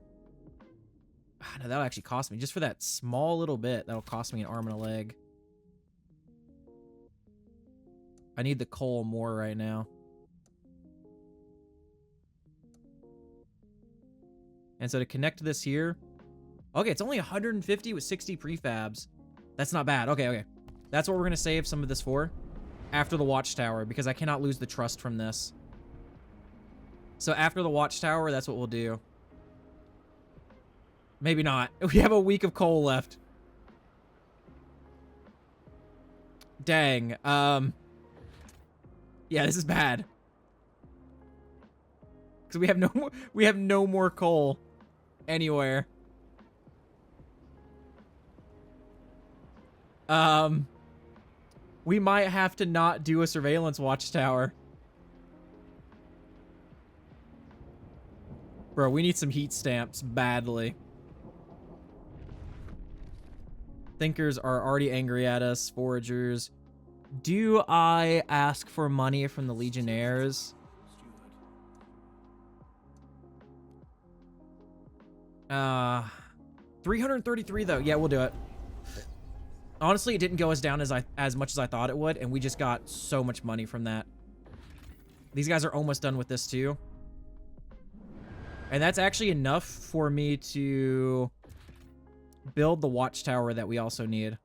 No, that'll actually cost me. Just for that small little bit, that'll cost me an arm and a leg. I need the coal more right now. And so to connect to this here... Okay, it's only 150 with 60 prefabs. That's not bad. Okay. That's what we're going to save some of this for. After the watchtower, because I cannot lose the trust from this. So after the watchtower, that's what we'll do. Maybe not. We have a week of coal left. Dang. Yeah, this is bad. Because we have no more coal anywhere. We might have to not do a surveillance watchtower. Bro, we need some heat stamps badly. Thinkers are already angry at us. Foragers. Do I ask for money from the Legionnaires? 333 though. Yeah, we'll do it. Honestly, it didn't go as down as much as I thought it would, and we just got so much money from that. These guys are almost done with this too. And that's actually enough for me to build the watchtower that we also need.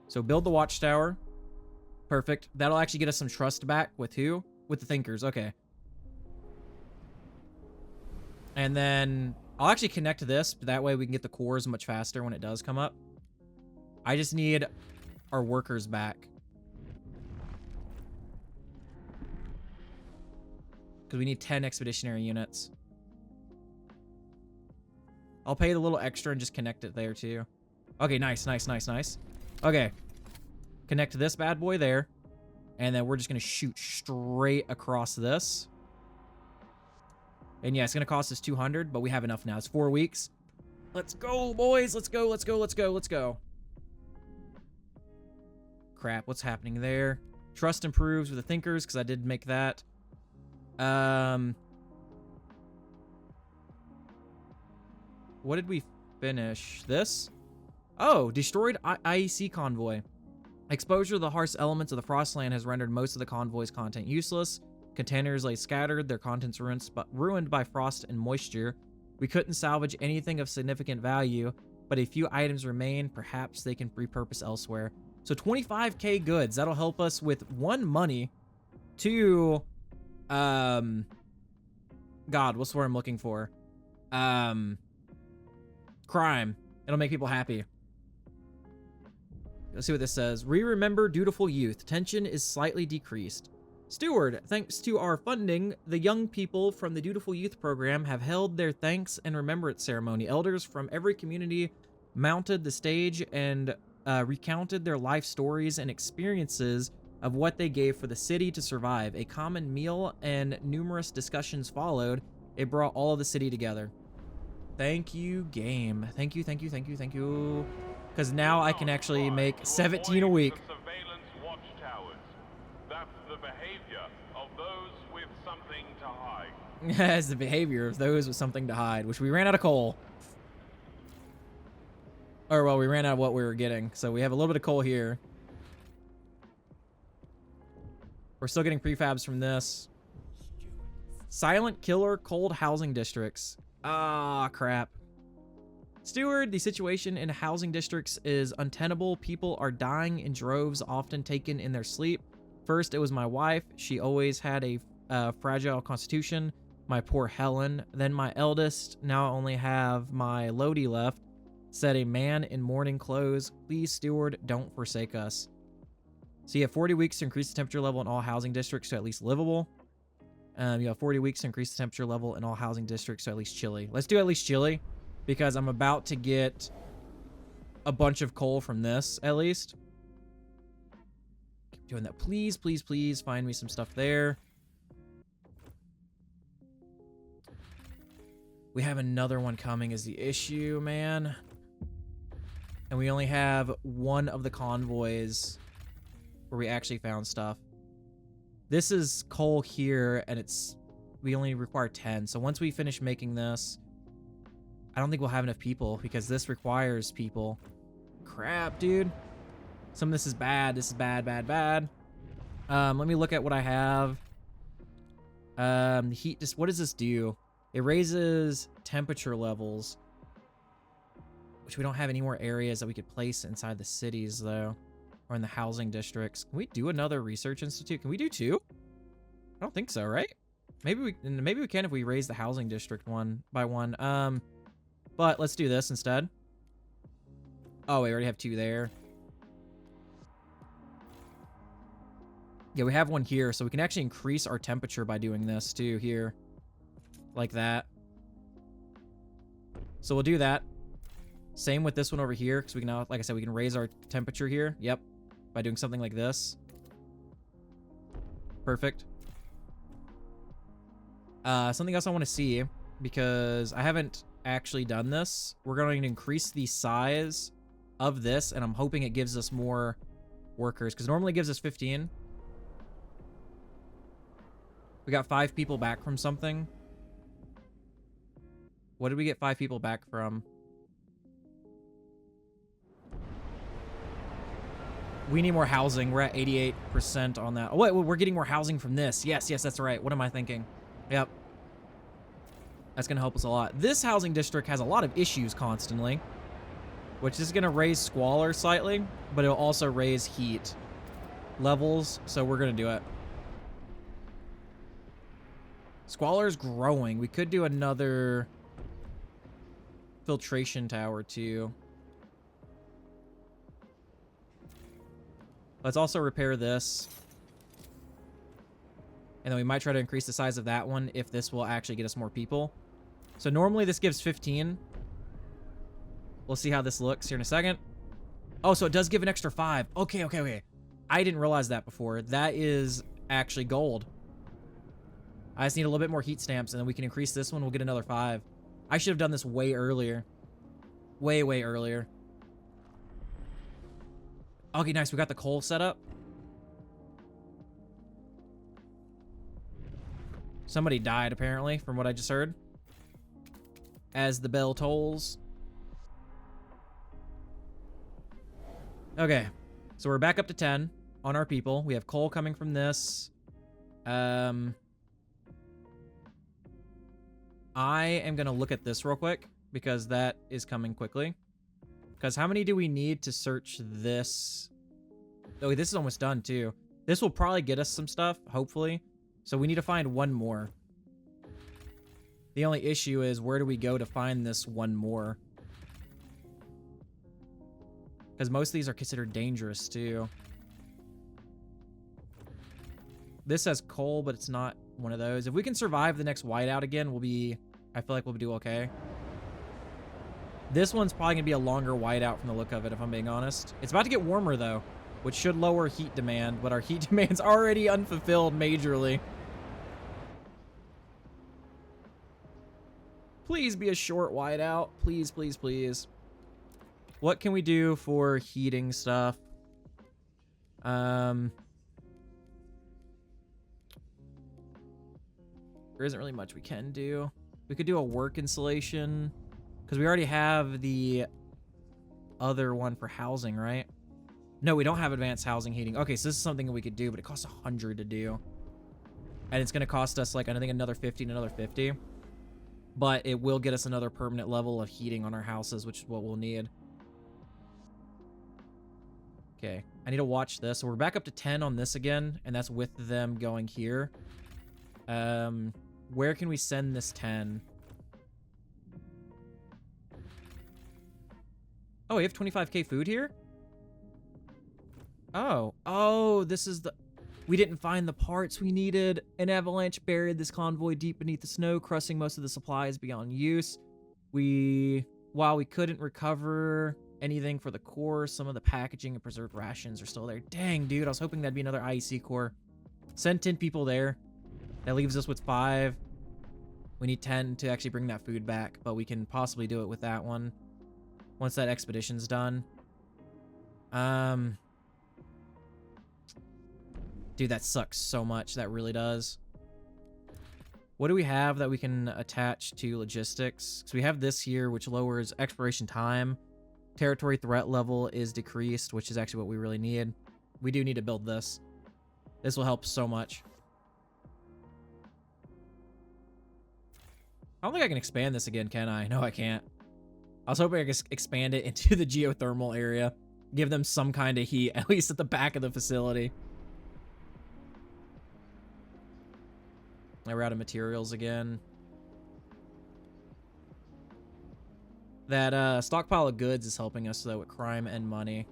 So build the watchtower. Perfect. That'll actually get us some trust back with who? With the Thinkers. Okay. And then I'll actually connect to this, but that way we can get the cores much faster when it does come up. I just need our workers back. Because we need 10 expeditionary units. I'll pay the little extra and just connect it there too. Okay, nice, nice, nice, nice. Okay. Connect this bad boy there. And then we're just going to shoot straight across this. And yeah, it's going to cost us 200, but we have enough now. It's 4 weeks. Let's go, boys. Let's go, let's go, let's go, let's go. Crap, what's happening there? Trust improves with the Thinkers, because I did make that. What did we finish? This? Oh, destroyed IEC convoy. Exposure to the harsh elements of the Frostland has rendered most of the convoy's content useless. Containers lay scattered, their contents ruined by frost and moisture. We couldn't salvage anything of significant value, but a few items remain. Perhaps they can repurpose elsewhere. So 25k goods. That'll help us with 1, money, 2, God, what's the word I'm looking for? Crime. It'll make people happy. Let's see what this says. We remember dutiful youth. Tension is slightly decreased. Steward, thanks to our funding, the young people from the Dutiful Youth program have held their thanks and remembrance ceremony. Elders from every community mounted the stage and recounted their life stories and experiences of what they gave for the city to survive. A common meal and numerous discussions followed. It brought all of the city together. Thank you, game. Thank you, thank you, thank you, thank you. Because now I can actually make 17 a week. Surveillance watchtowers. That's the behavior of those with something to hide. As the behavior of those with something to hide, which we ran out of coal. Or, well, we ran out of what we were getting. So we have a little bit of coal here. We're still getting prefabs from this. Silent killer cold housing districts. Ah, crap. Steward, the situation in housing districts is untenable. People are dying in droves, often taken in their sleep. First, it was my wife. She always had a fragile constitution. My poor Helen. Then my eldest. Now I only have my Lodi left. Said a man in mourning clothes. Please, Steward, don't forsake us. So you have 40 weeks to increase the temperature level in all housing districts to at least livable. You have 40 weeks to increase the temperature level in all housing districts to at least chilly. Let's do at least chilly, because I'm about to get a bunch of coal from this, at least. Keep doing that. Please, please, please find me some stuff there. We have another one coming is the issue, man. And we only have one of the convoys where we actually found stuff. This is coal here, and we only require 10. So once we finish making this, I don't think we'll have enough people because this requires people. Crap, dude. Some of this is bad. This is bad, bad, bad. Let me look at what I have. Heat, what does this do? It raises temperature levels, which we don't have any more areas that we could place inside the cities, though, or in the housing districts. Can we do another research institute? Can we do 2? I don't think so, right? Maybe we can if we raise the housing district one by 1. But let's do this instead. Oh, we already have 2 there. Yeah, we have one here, so we can actually increase our temperature by doing this too here. Like that. So we'll do that. Same with this one over here, because we can now, like I said, we can raise our temperature here. Yep. By doing something like this. Perfect. Something else I want to see, because I haven't actually done this. We're going to increase the size of this, and I'm hoping it gives us more workers, because normally it gives us 15. We got 5 people back from something. What did we get 5 people back from? We need more housing. We're at 88% on that. Oh, wait, we're getting more housing from this. Yes, yes, that's right. What am I thinking? Yep. That's going to help us a lot. This housing district has a lot of issues constantly, which is going to raise squalor slightly, but it'll also raise heat levels, so we're going to do it. Squalor is growing. We could do another filtration tower too. Let's also repair this. And then we might try to increase the size of that one if this will actually get us more people. So normally this gives 15. We'll see how this looks here in a second. Oh, so it does give an extra 5. Okay, okay, okay. I didn't realize that before. That is actually gold. I just need a little bit more heat stamps, and then we can increase this one. We'll get another 5. I should have done this way earlier. Way, way earlier. Okay, nice. We got the coal set up. Somebody died, apparently, from what I just heard. As the bell tolls. Okay. So we're back up to 10 on our people. We have coal coming from this. I am going to look at this real quick, because that is coming quickly. Because how many do we need to search this? Oh, this is almost done, too. This will probably get us some stuff, hopefully. So we need to find one more. The only issue is, where do we go to find this one more? Because most of these are considered dangerous, too. This has coal, but it's not one of those. If we can survive the next whiteout again, we'll be... I feel like we'll do okay. This one's probably going to be a longer whiteout from the look of it, if I'm being honest. It's about to get warmer, though, which should lower heat demand, but our heat demand's already unfulfilled majorly. Please be a short whiteout. Please, please, please. What can we do for heating stuff? There isn't really much we can do. We could do a work installation, because we already have the other one for housing, right? No, we don't have advanced housing heating. Okay, so this is something that we could do, but it costs 100 to do. And it's going to cost us, like, I think another 50 and another 50. But it will get us another permanent level of heating on our houses, which is what we'll need. Okay, I need to watch this. So we're back up to 10 on this again, and that's with them going here. Where can we send this 10? Oh, we have 25k food here? Oh, this is the... We didn't find the parts we needed. An avalanche buried this convoy deep beneath the snow, crushing most of the supplies beyond use. While we couldn't recover anything for the core, some of the packaging and preserved rations are still there. Dang, dude, I was hoping that'd be another IEC core. Send 10 people there. That leaves us with 5. We need 10 to actually bring that food back, but we can possibly do it with that one once that expedition's done. Dude, that sucks so much. That really does. What do we have that we can attach to logistics? Because we have this here, which lowers exploration time. Territory threat level is decreased, which is actually what we really need. We do need to build this. This will help so much. I don't think I can expand this again, can I? No, I can't. I was hoping I could expand it into the geothermal area. Give them some kind of heat, at least at the back of the facility. Now we're out of materials again. That stockpile of goods is helping us, though, with crime and money.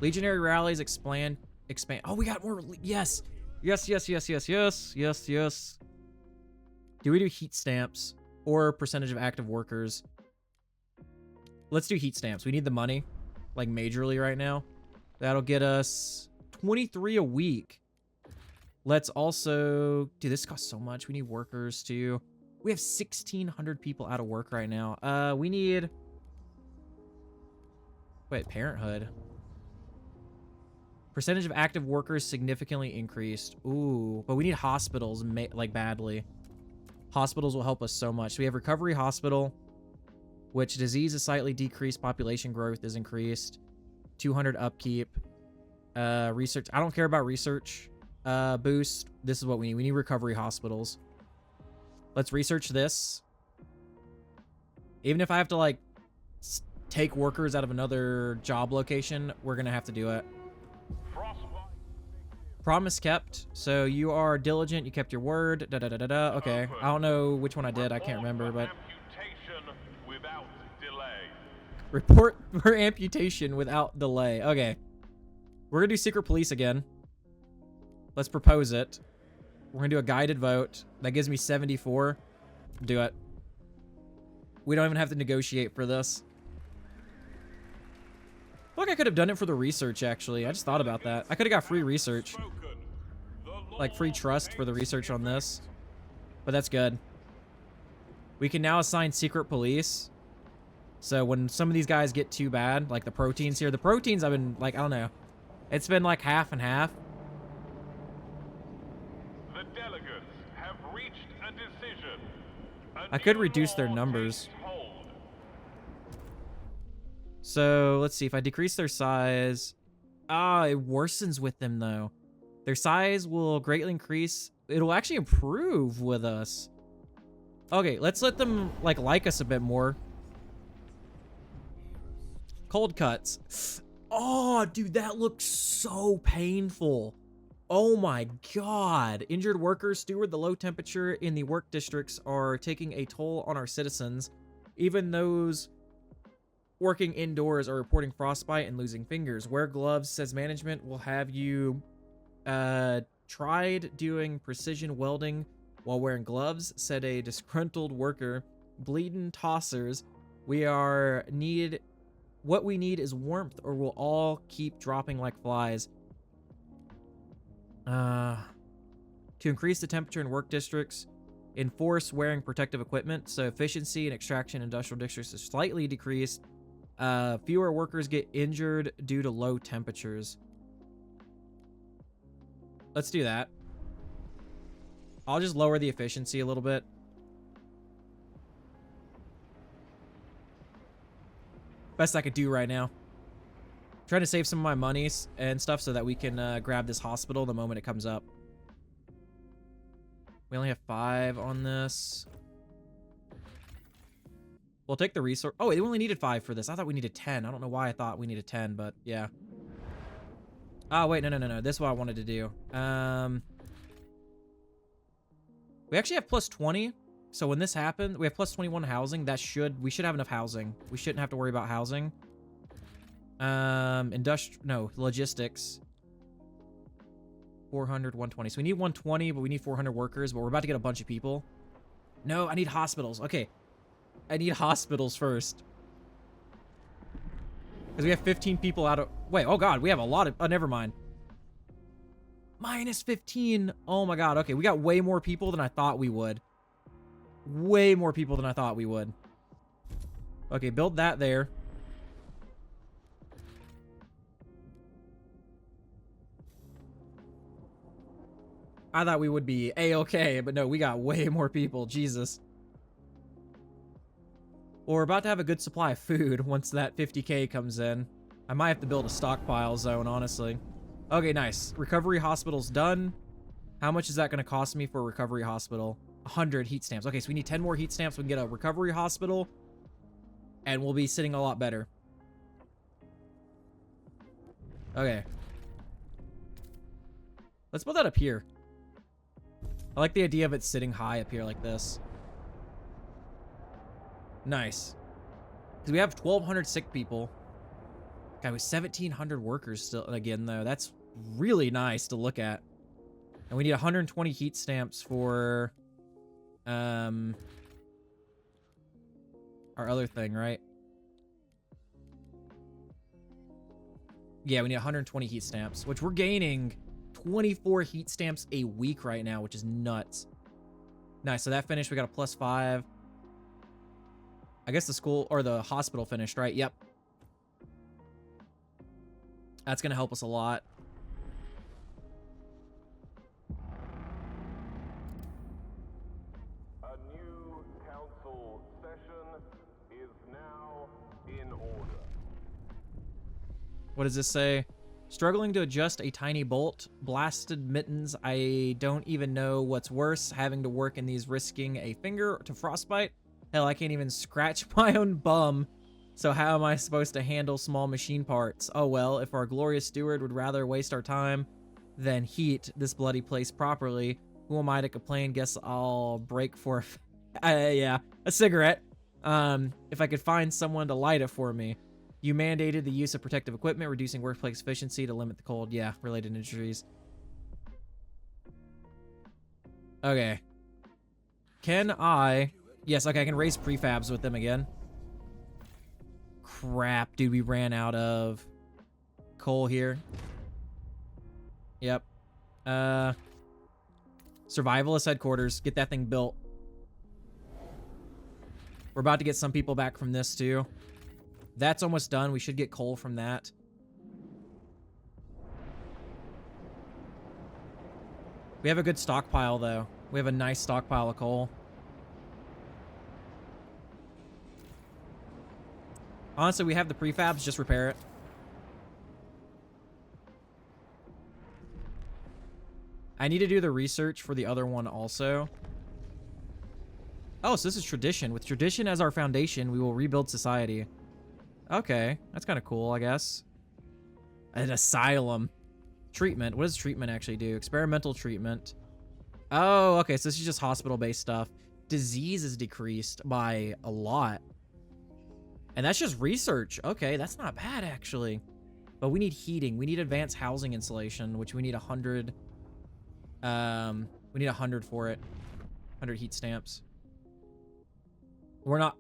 Legionary rallies expand. Oh, we got more. Yes. Yes, yes, yes, yes, yes, yes, yes. Do we do heat stamps or percentage of active workers? Let's do heat stamps. We need the money, like majorly right now. That'll get us 23 a week. Let's also... Dude, this costs so much. We need workers too. We have 1,600 people out of work right now. We need... Wait, parenthood. Percentage of active workers significantly increased. Ooh, but we need hospitals, like, badly. Hospitals will help us so much. So we have recovery hospital, which disease is slightly decreased, population growth is increased, 200 upkeep, research. I don't care about research boost. This is what we need. We need recovery hospitals. Let's research this. Even if I have to, like, take workers out of another job location, we're gonna have to do it. Promise kept. So you are diligent. You kept your word. Da da da da da. Okay. I don't know which one I did. I can't remember, but. Report for amputation without delay. Okay. We're gonna do secret police again. Let's propose it. We're gonna do a guided vote. That gives me 74. Do it. We don't even have to negotiate for this. Look, I could have done it for the research, actually. I just thought about that. I could have got free research. Like, free trust for the research on this. But that's good. We can now assign secret police. So when some of these guys get too bad, like the proteins here. The proteins, I've been, like, I don't know. It's been, like, half and half. The delegates have reached a decision. I could reduce their numbers. So, let's see. If I decrease their size... Ah, it worsens with them, though. Their size will greatly increase. It'll actually improve with us. Okay, let's let them, like us a bit more. Cold cuts. Oh, dude, that looks so painful. Oh, my God. Injured workers steward the low temperature in the work districts are taking a toll on our citizens. Even those... working indoors are reporting frostbite and losing fingers. Wear gloves, says management. Will have you tried doing precision welding while wearing gloves, said a disgruntled worker. Bleeding tossers. What we need is warmth or we'll all keep dropping like flies. To increase the temperature in work districts, enforce wearing protective equipment. So efficiency and extraction in industrial districts is slightly decreased. Fewer workers get injured due to low temperatures. Let's do that. I'll just lower the efficiency a little bit. Best I could do right now. Trying to save some of my money and stuff so that we can grab this hospital the moment it comes up. We only have 5 on this. We'll take the resource. Oh, we only needed 5 for this. I thought we needed 10. I don't know why I thought we needed 10, but yeah. Oh, wait, no. This is what I wanted to do. We actually have plus 20. So when this happens, we have plus 21 housing. We should have enough housing. We shouldn't have to worry about housing. Logistics. 400, 120. So we need 120, but we need 400 workers, but we're about to get a bunch of people. No, I need hospitals. Okay. I need hospitals first. Because we have 15 people out of... Wait, oh god, we have a lot of... Oh, never mind. Minus 15. Oh my god, okay. We got way more people than I thought we would. Way more people than I thought we would. Okay, build that there. I thought we would be A-okay, but no, we got way more people. Jesus. Well, we're about to have a good supply of food once that 50k comes in. I might have to build a stockpile zone, honestly. Okay, nice. Recovery hospital's done. How much is that going to cost me for a recovery hospital? 100 heat stamps. Okay, so we need 10 more heat stamps. We can get a recovery hospital. And we'll be sitting a lot better. Okay. Let's put that up here. I like the idea of it sitting high up here like this. Nice. Because we have 1,200 sick people. God, with 1,700 workers still again, though. That's really nice to look at. And we need 120 heat stamps for our other thing, right? Yeah, we need 120 heat stamps, which we're gaining 24 heat stamps a week right now, which is nuts. Nice, so that finished. We got a +5. I guess the school or the hospital finished, right? Yep. That's going to help us a lot. A new council session is now in order. What does this say? Struggling to adjust a tiny bolt. Blasted mittens. I don't even know what's worse, having to work in these, risking a finger to frostbite. Hell, I can't even scratch my own bum. So how am I supposed to handle small machine parts? Oh well, if our glorious steward would rather waste our time than heat this bloody place properly, who am I to complain? Guess I'll break for yeah, a cigarette. If I could find someone to light it for me. You mandated the use of protective equipment, reducing workplace efficiency to limit the cold. Yeah, related injuries. Okay. Can I... Yes, okay, I can raise prefabs with them again. Crap, dude, we ran out of coal here. Yep. Survivalist headquarters. Get that thing built. We're about to get some people back from this, too. That's almost done. We should get coal from that. We have a good stockpile, though. We have a nice stockpile of coal. Honestly, we have the prefabs. Just repair it. I need to do the research for the other one also. Oh, so this is tradition. With tradition as our foundation, we will rebuild society. Okay, that's kind of cool, I guess. An asylum. Treatment. What does treatment actually do? Experimental treatment. Oh, okay, so this is just hospital-based stuff. Disease is decreased by a lot. And that's just research. Okay, that's not bad, actually. But we need heating. We need advanced housing insulation, which we need 100. We need 100 for it. 100 heat stamps. We're not...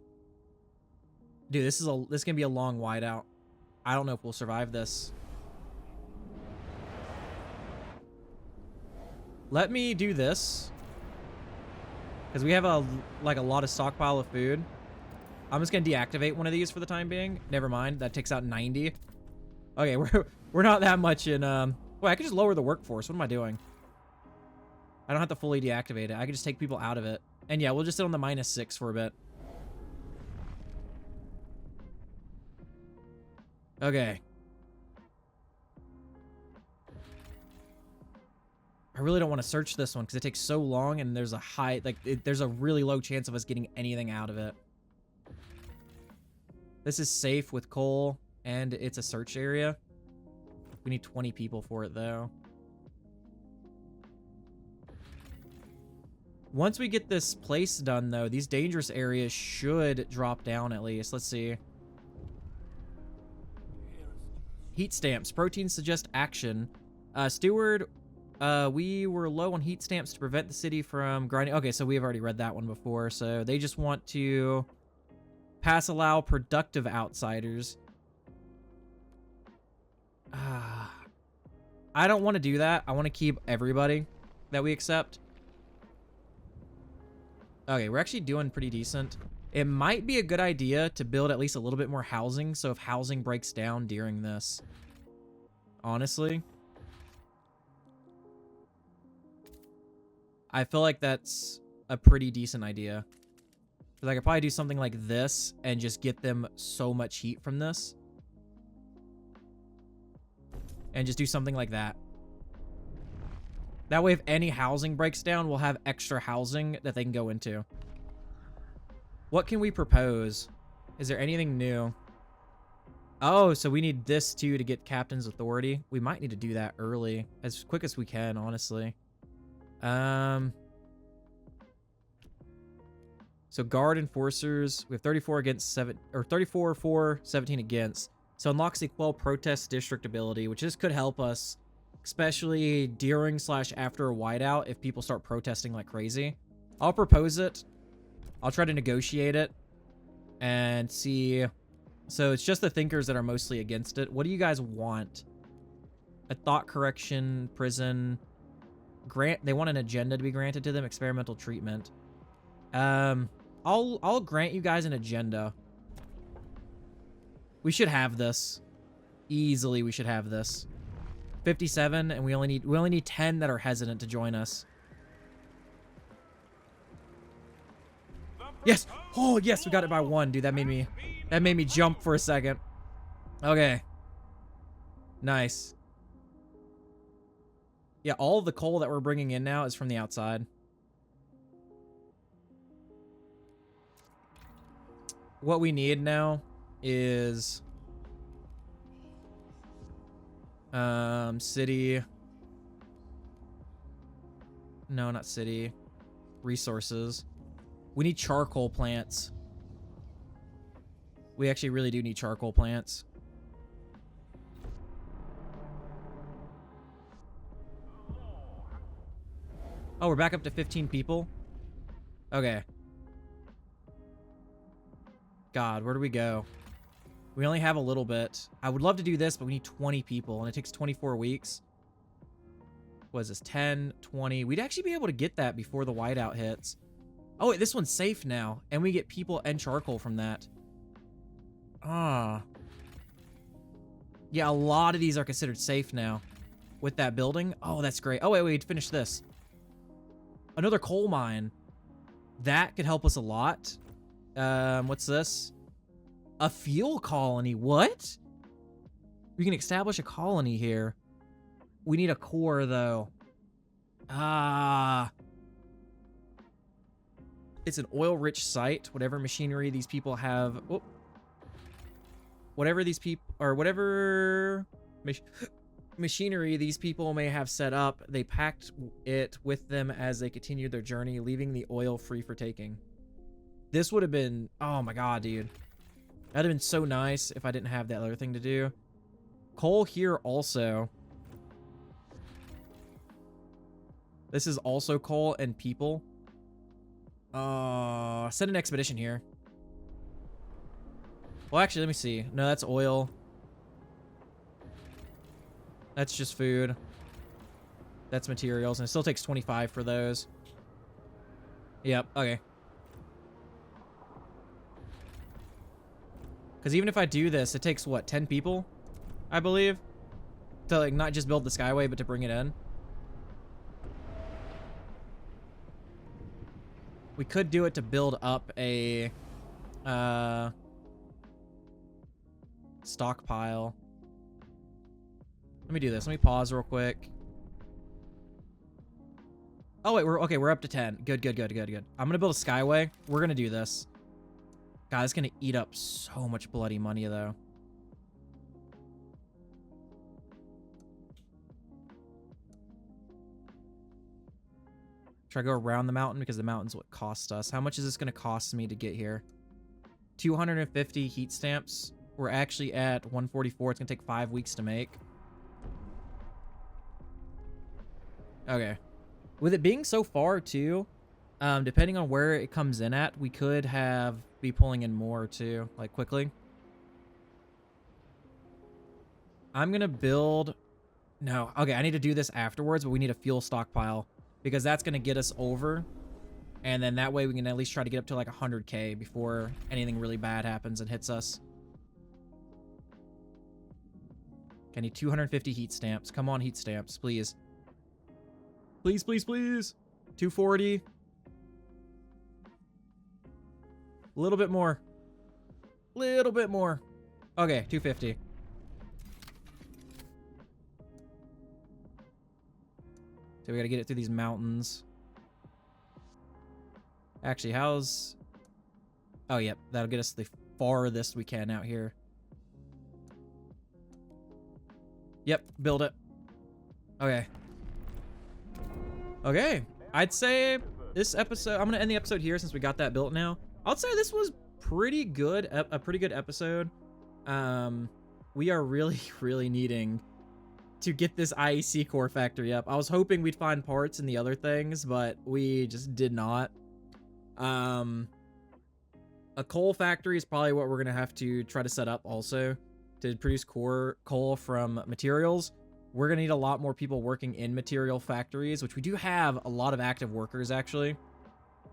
Dude, this is gonna be a long whiteout. I don't know if we'll survive this. Let me do this. Because we have a lot of stockpile of food. I'm just gonna deactivate one of these for the time being. Never mind, that takes out 90. Okay, we're not that much in Wait, I could just lower the workforce. What am I doing? I don't have to fully deactivate it. I can just take people out of it. And yeah, we'll just sit on the -6 for a bit. Okay. I really don't want to search this one because it takes so long and there's a high, there's a really low chance of us getting anything out of it. This is safe with coal and it's a search area. We need 20 people for it though. Once we get this place done though, these dangerous areas should drop down at least. Let's see. Heat stamps. Proteins suggest action. Steward, we were low on heat stamps to prevent the city from grinding. Okay, so we have already read that one before. So they just want to allow productive outsiders. I don't want to do that. I want to keep everybody that we accept. Okay, we're actually doing pretty decent. It might be a good idea to build at least a little bit more housing, so if housing breaks down during this. Honestly. I feel like that's a pretty decent idea. Because I could probably do something like this and just get them so much heat from this. And just do something like that. That way, if any housing breaks down, we'll have extra housing that they can go into. What can we propose? Is there anything new? Oh, so we need this too to get captain's authority. We might need to do that early, as quick as we can, honestly. So guard enforcers, we have 34 against 7, or 34 for 17 against. So unlocks the Quell Protest District ability, which this could help us, especially during / after a whiteout if people start protesting like crazy. I'll propose it. I'll try to negotiate it and see. So it's just the thinkers that are mostly against it. What do you guys want? A thought correction, prison, grant. They want an agenda to be granted to them. Experimental treatment. I'll grant you guys an agenda. We should have this. Easily, we should have this. 57, and we only need 10 that are hesitant to join us. Yes! Oh, yes, we got it by 1, dude. That made me jump for a second. Okay. Nice. Yeah, all of the coal that we're bringing in now is from the outside. What we need now is city. No, not city. Resources. We need charcoal plants. We actually really do need charcoal plants. Oh, we're back up to 15 people? Okay. God, where do we go? We only have a little bit. I would love to do this, but we need 20 people, and it takes 24 weeks. What is this? 10, 20. We'd actually be able to get that before the whiteout hits. Oh, wait, this one's safe now, and we get people and charcoal from that. Ah. Yeah, a lot of these are considered safe now with that building. Oh, that's great. Oh, wait, finish this. Another coal mine. That could help us a lot. What's this? A fuel colony. What? We can establish a colony here. We need a core, though. Ah. It's an oil-rich site. Whatever machinery these people have... Whoop. Whatever these people... Or whatever... machinery these people may have set up, they packed it with them as they continued their journey, leaving the oil free for taking. This would have been... Oh my god, dude. That'd have been so nice if I didn't have that other thing to do. Coal here also. This is also coal and people. Send an expedition here. Well, actually, let me see. No, that's oil. That's just food. That's materials, and it still takes 25 for those. Yep, okay. Because even if I do this, it takes, what, 10 people? I believe? To, like, not just build the Skyway, but to bring it in. We could do it to build up a... stockpile. Let me do this. Let me pause real quick. Oh, wait, we're up to 10. Good. I'm gonna build a Skyway. We're gonna do this. God, it's gonna eat up so much bloody money, though. Try to go around the mountain because the mountain's what cost us. How much is this gonna cost me to get here? 250 heat stamps. We're actually at 144. It's gonna take 5 weeks to make. Okay. With it being so far, too, depending on where it comes in at, we could be pulling in more, too, like, quickly. I'm gonna build... No, okay, I need to do this afterwards, but we need a fuel stockpile, because that's gonna get us over, and then that way we can at least try to get up to, like, 100k before anything really bad happens and hits us. Okay, I need 250 heat stamps. Come on, heat stamps, please. Please, please, please. 240. A little bit more. Little bit more. Okay, 250. So we gotta get it through these mountains. Actually, how's... Oh, yep. That'll get us the farthest we can out here. Yep, build it. Okay. Okay, I'd say this episode, I'm gonna end the episode here since we got that built now. I'd say this was pretty good, a pretty good episode. we are really, really needing to get this IEC core factory up. I was hoping we'd find parts in the other things, but we just did not. A coal factory is probably what we're gonna have to try to set up also to produce coal from materials. We're gonna need a lot more people working in material factories, which we do have a lot of active workers actually,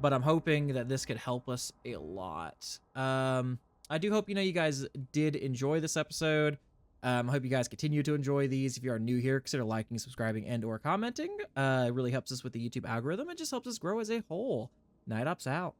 but I'm hoping that this could help us a lot. I do hope, you guys did enjoy this episode. I hope you guys continue to enjoy these. If you are new here, consider liking, subscribing, and or commenting. It really helps us with the YouTube algorithm. It just helps us grow as a whole. Night Ops out.